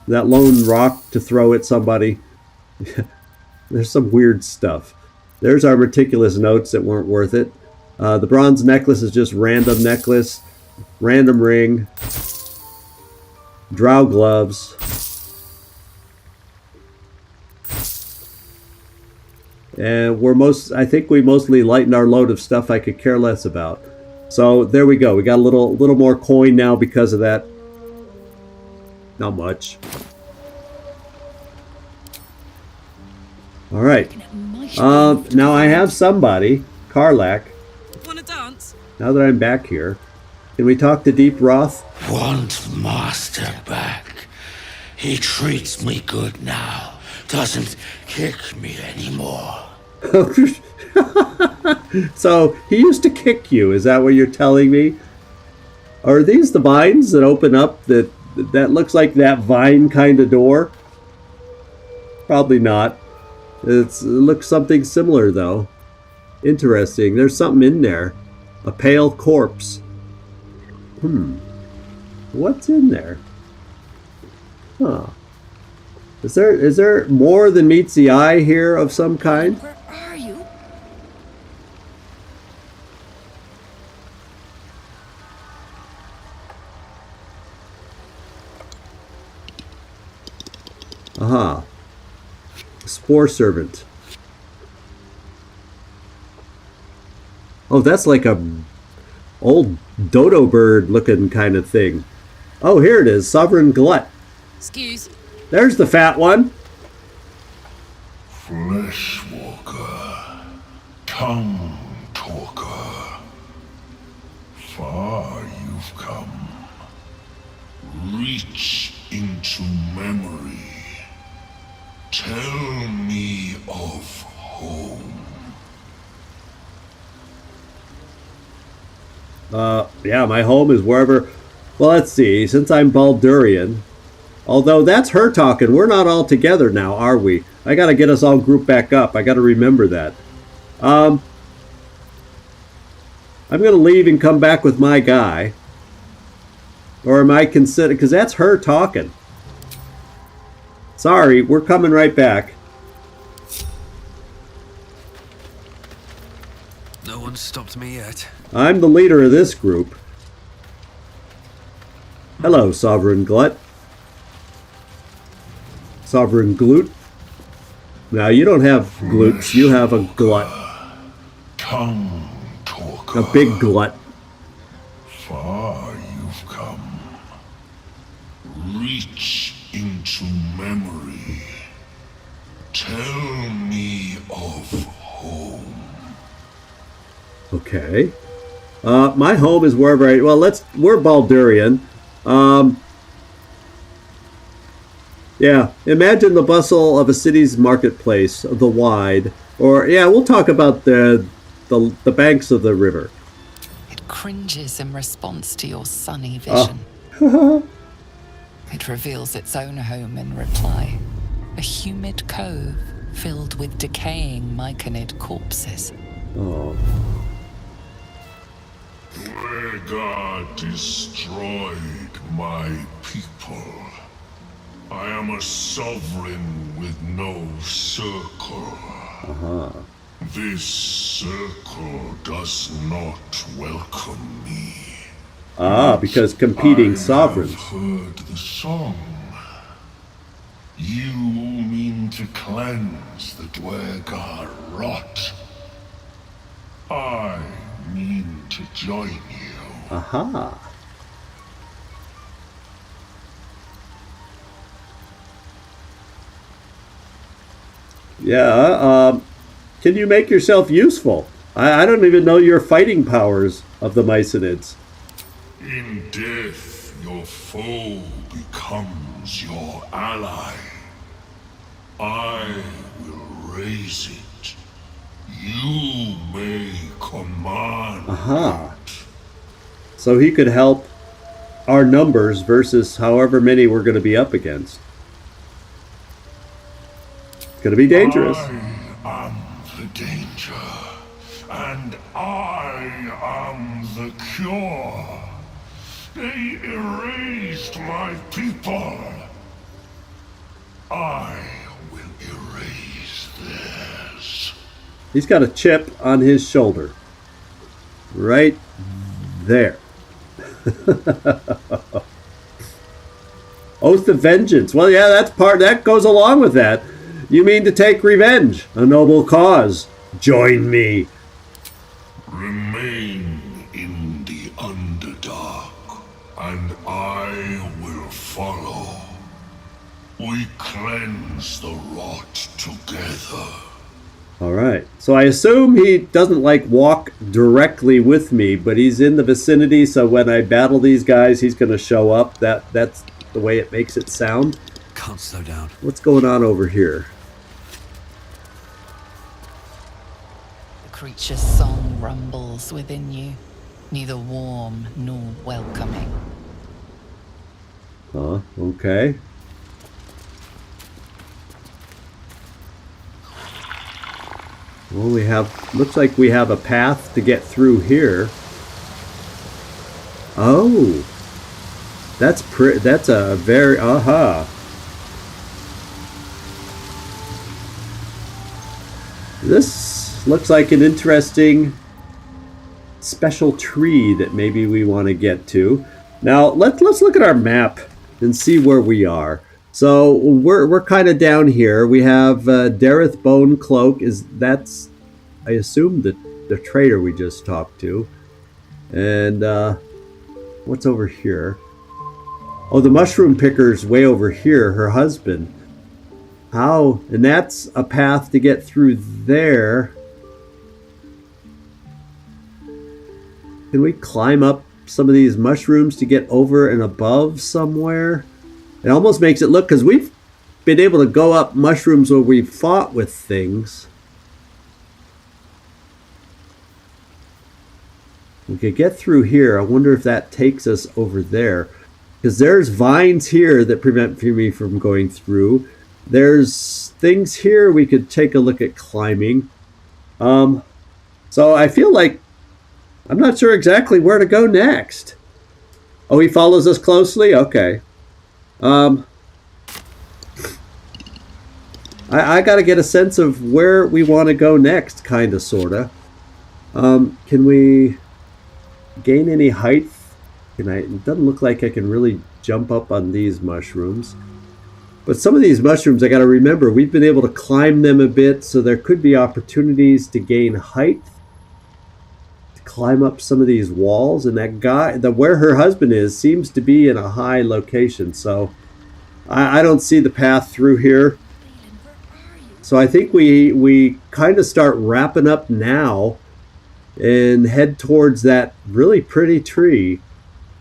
That lone rock to throw at somebody. There's some weird stuff. There's our meticulous notes that weren't worth it. The bronze necklace is just random necklace, random ring, drow gloves. And I think we mostly lightened our load of stuff I could care less about. So there we go. We got a little more coin now because of that. Not much. All right. Now I have somebody, Karlak. Wanna dance? Now that I'm back here, can we talk to Deep Roth? Want Master back. He treats me good now. Doesn't kick me anymore. So he used to kick you, is that what you're telling me? Are these the vines that open up? That looks like that vine kind of door? Probably not. It looks something similar though. Interesting. There's something in there. A pale corpse. What's in there? Huh. Is there more than meets the eye here of some kind? Where are you? Aha. Spore servant. Oh, that's like a old dodo bird looking kind of thing. Oh, here it is. Sovereign Glut. Excuse. There's the fat one. Fleshwalker, tongue talker. Far you've come. Reach into memory. Tell me of home. Yeah, my home is wherever. Well, let's see. Since I'm Baldurian, although that's her talking, we're not all together now, are we? I gotta get us all grouped back up. I gotta remember that. I'm gonna leave and come back with my guy. Or am I considered? Because that's her talking. Sorry, we're coming right back. No one's stopped me yet. I'm the leader of this group. Hello, Sovereign Glut. Sovereign Glut. Now, you don't have glutes, you have a glut. Tongue talker. A big glut. Far you've come. Reach into memory. Tell me of home. Okay. My home is wherever we're Baldurian. Yeah, imagine the bustle of a city's marketplace, the wide, or we'll talk about the banks of the river. It cringes in response to your sunny vision. It reveals its own home in reply. A humid cove filled with decaying myconid corpses. Oh. Rhaegar destroyed my people. I am a sovereign with no circle. This circle does not welcome me. Because competing sovereigns. I have heard the song. You mean to cleanse the Dwergar rot. I mean to join you. Aha. Yeah, can you make yourself useful? I don't even know your fighting powers of the Myconids. In death, your foe becomes your ally. I will raise it. You may command. Aha. So he could help our numbers versus however many we're going to be up against. It's going to be dangerous. I am the danger, and I am the cure. They erased my people. I will erase theirs. He's got a chip on his shoulder. Right there. Oath of Vengeance. Well, yeah, that goes along with that. You mean to take revenge? A noble cause. Join me. Remain in the Underdark, and I will follow. We cleanse the rot together. All right. So I assume he doesn't walk directly with me, but he's in the vicinity. So when I battle these guys, he's going to show up. That's the way it makes it sound. Can't slow down. What's going on over here? The creature's song rumbles within you, neither warm nor welcoming. Okay. Well, looks like we have a path to get through here. Oh, that's a very, This looks like an interesting special tree that maybe we want to get to. Now, let's look at our map and see where we are. So we're kind of down here. We have Dareth Bone Cloak. That's I assume the trader we just talked to. And what's over here? Oh, the mushroom picker's way over here. Her husband. How? And that's a path to get through there. Can we climb up some of these mushrooms to get over and above somewhere? It almost makes it look, because we've been able to go up mushrooms where we've fought with things. We could get through here. I wonder if that takes us over there. Because there's vines here that prevent me from going through. There's things here we could take a look at climbing. So I feel like I'm not sure exactly where to go next. Oh, he follows us closely? Okay. I got to get a sense of where we want to go next, kind of, sort of. Can we gain any height? It doesn't look like I can really jump up on these mushrooms. But some of these mushrooms, I got to remember, we've been able to climb them a bit, so there could be opportunities to gain height, to climb up some of these walls. And that guy, where her husband is, seems to be in a high location. So I don't see the path through here. So I think we kind of start wrapping up now and head towards that really pretty tree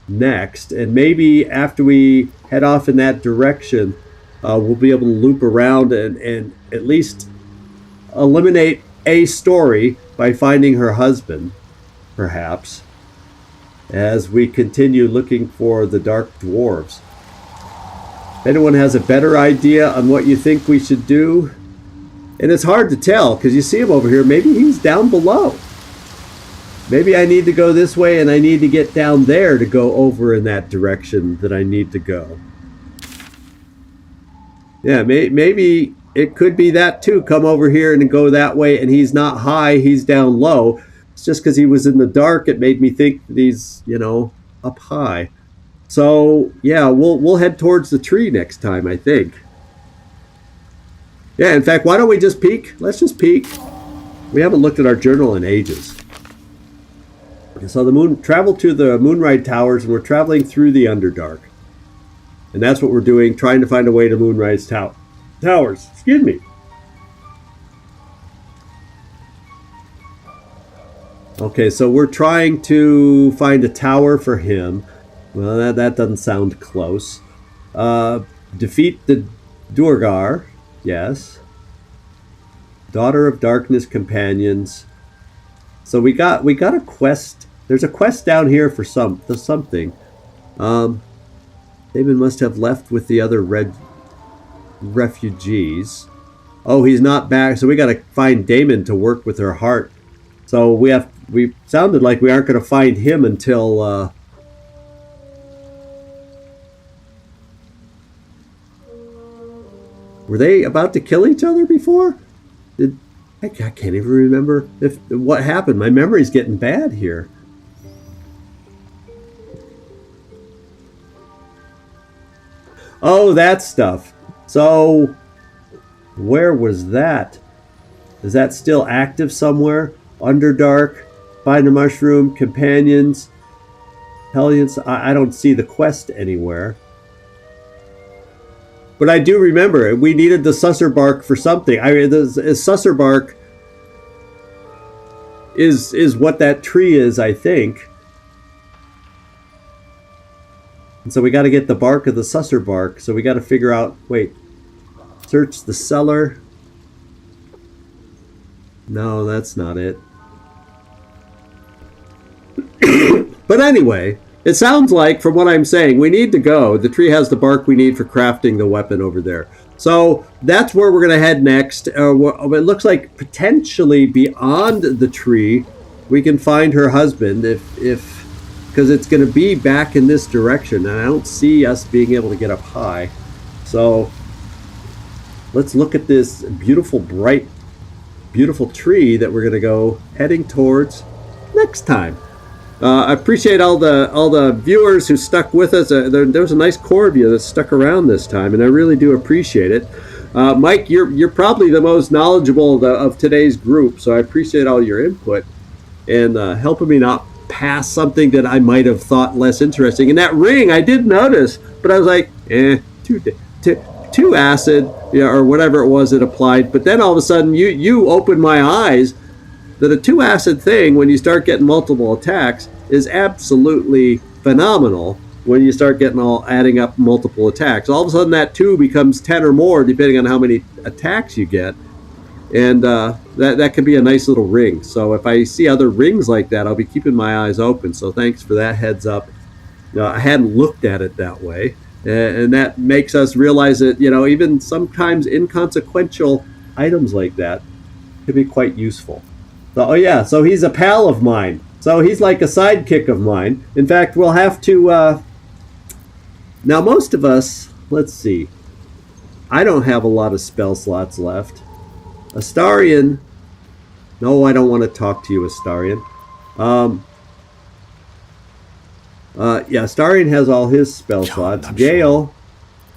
next. And maybe after we head off in that direction, we'll be able to loop around and at least eliminate a story by finding her husband, perhaps, as we continue looking for the dark dwarves. If anyone has a better idea on what you think we should do, and it's hard to tell because you see him over here, maybe he's down below. Maybe I need to go this way and I need to get down there to go over in that direction that I need to go. Yeah, maybe it could be that too. Come over here and go that way, and he's not high, he's down low. It's just because he was in the dark, it made me think that he's, up high. So, yeah, we'll head towards the tree next time, I think. Yeah, in fact, why don't we just peek? Let's just peek. We haven't looked at our journal in ages. So travel to the Moonride Towers, and we're traveling through the Underdark. And that's what we're doing, trying to find a way to Moonride's Towers. Excuse me. Okay, so we're trying to find a tower for him. Well, that doesn't sound close. Defeat the Durgar. Yes. Daughter of Darkness companions. So we got a quest. There's a quest down here for something. Damon must have left with the other red refugees. Oh, he's not back. So we got to find Damon to work with her heart. So we sounded like we aren't going to find him until were they about to kill each other before? I can't even remember what happened. My memory's getting bad here. Oh, that stuff. So, where was that? Is that still active somewhere? Underdark, find a mushroom, companions, Hellions. I don't see the quest anywhere. But I do remember we needed the susser bark for something. I mean, the susser bark is what that tree is, I think. And so we got to get the bark of the susser bark. So we got to figure out. Wait, search the cellar. No, that's not it. But anyway, it sounds like, from what I'm saying, we need to go. The tree has the bark we need for crafting the weapon over there. So that's where we're going to head next. It looks like potentially beyond the tree, we can find her husband because it's going to be back in this direction. And I don't see us being able to get up high. So let's look at this beautiful, bright, beautiful tree that we're going to go heading towards next time. I appreciate all the viewers who stuck with us. There was a nice core of you that stuck around this time, and I really do appreciate it. Mike, you're probably the most knowledgeable of today's group, so I appreciate all your input and helping me not pass something that I might have thought less interesting. And that ring, I did notice, but I was like, too acid, or whatever it was it applied. But then all of a sudden, you opened my eyes that a 2 acid thing, when you start getting multiple attacks, is absolutely phenomenal when you start adding up multiple attacks. All of a sudden that 2 becomes 10 or more depending on how many attacks you get. And that can be a nice little ring. So if I see other rings like that, I'll be keeping my eyes open. So thanks for that heads up. I hadn't looked at it that way. And that makes us realize that, even sometimes inconsequential items like that can be quite useful. So, oh yeah, so he's a pal of mine. So he's like a sidekick of mine. In fact, we'll have to... Now, most of us... Let's see. I don't have a lot of spell slots left. Astarion... No, I don't want to talk to you, Astarion. Yeah, Astarion has all his spell slots. Gale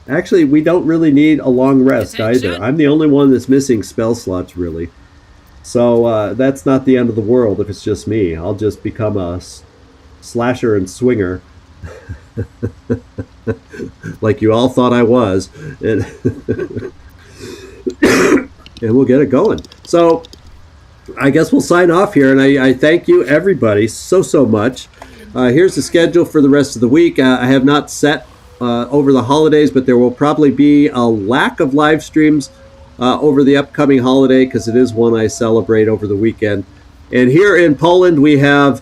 Actually, we don't really need a long rest either. I'm the only one that's missing spell slots, really. So that's not the end of the world if it's just me. I'll just become a slasher and swinger. Like you all thought I was. And, and we'll get it going. So I guess we'll sign off here. And I thank you, everybody, so much. Here's the schedule for the rest of the week. I have not set over the holidays, but there will probably be a lack of live streams over the upcoming holiday because it is one I celebrate over the weekend. And here in Poland, we have,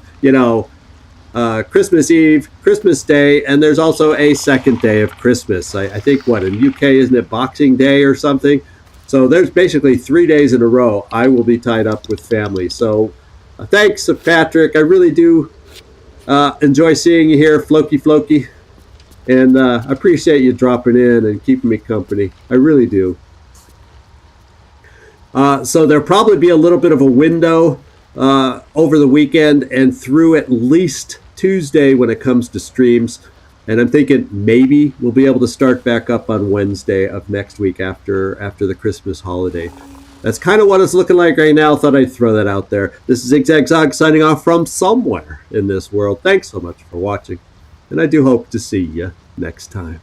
Christmas Eve, Christmas Day, and there's also a second day of Christmas. I think, in UK, isn't it Boxing Day or something? So there's basically 3 days in a row I will be tied up with family. So thanks, Patrick. I really do enjoy seeing you here, Floki. And I appreciate you dropping in and keeping me company. I really do. So there'll probably be a little bit of a window over the weekend and through at least Tuesday when it comes to streams. And I'm thinking maybe we'll be able to start back up on Wednesday of next week after the Christmas holiday. That's kind of what it's looking like right now. Thought I'd throw that out there. This is Zigzag Zog signing off from somewhere in this world. Thanks so much for watching. And I do hope to see you next time.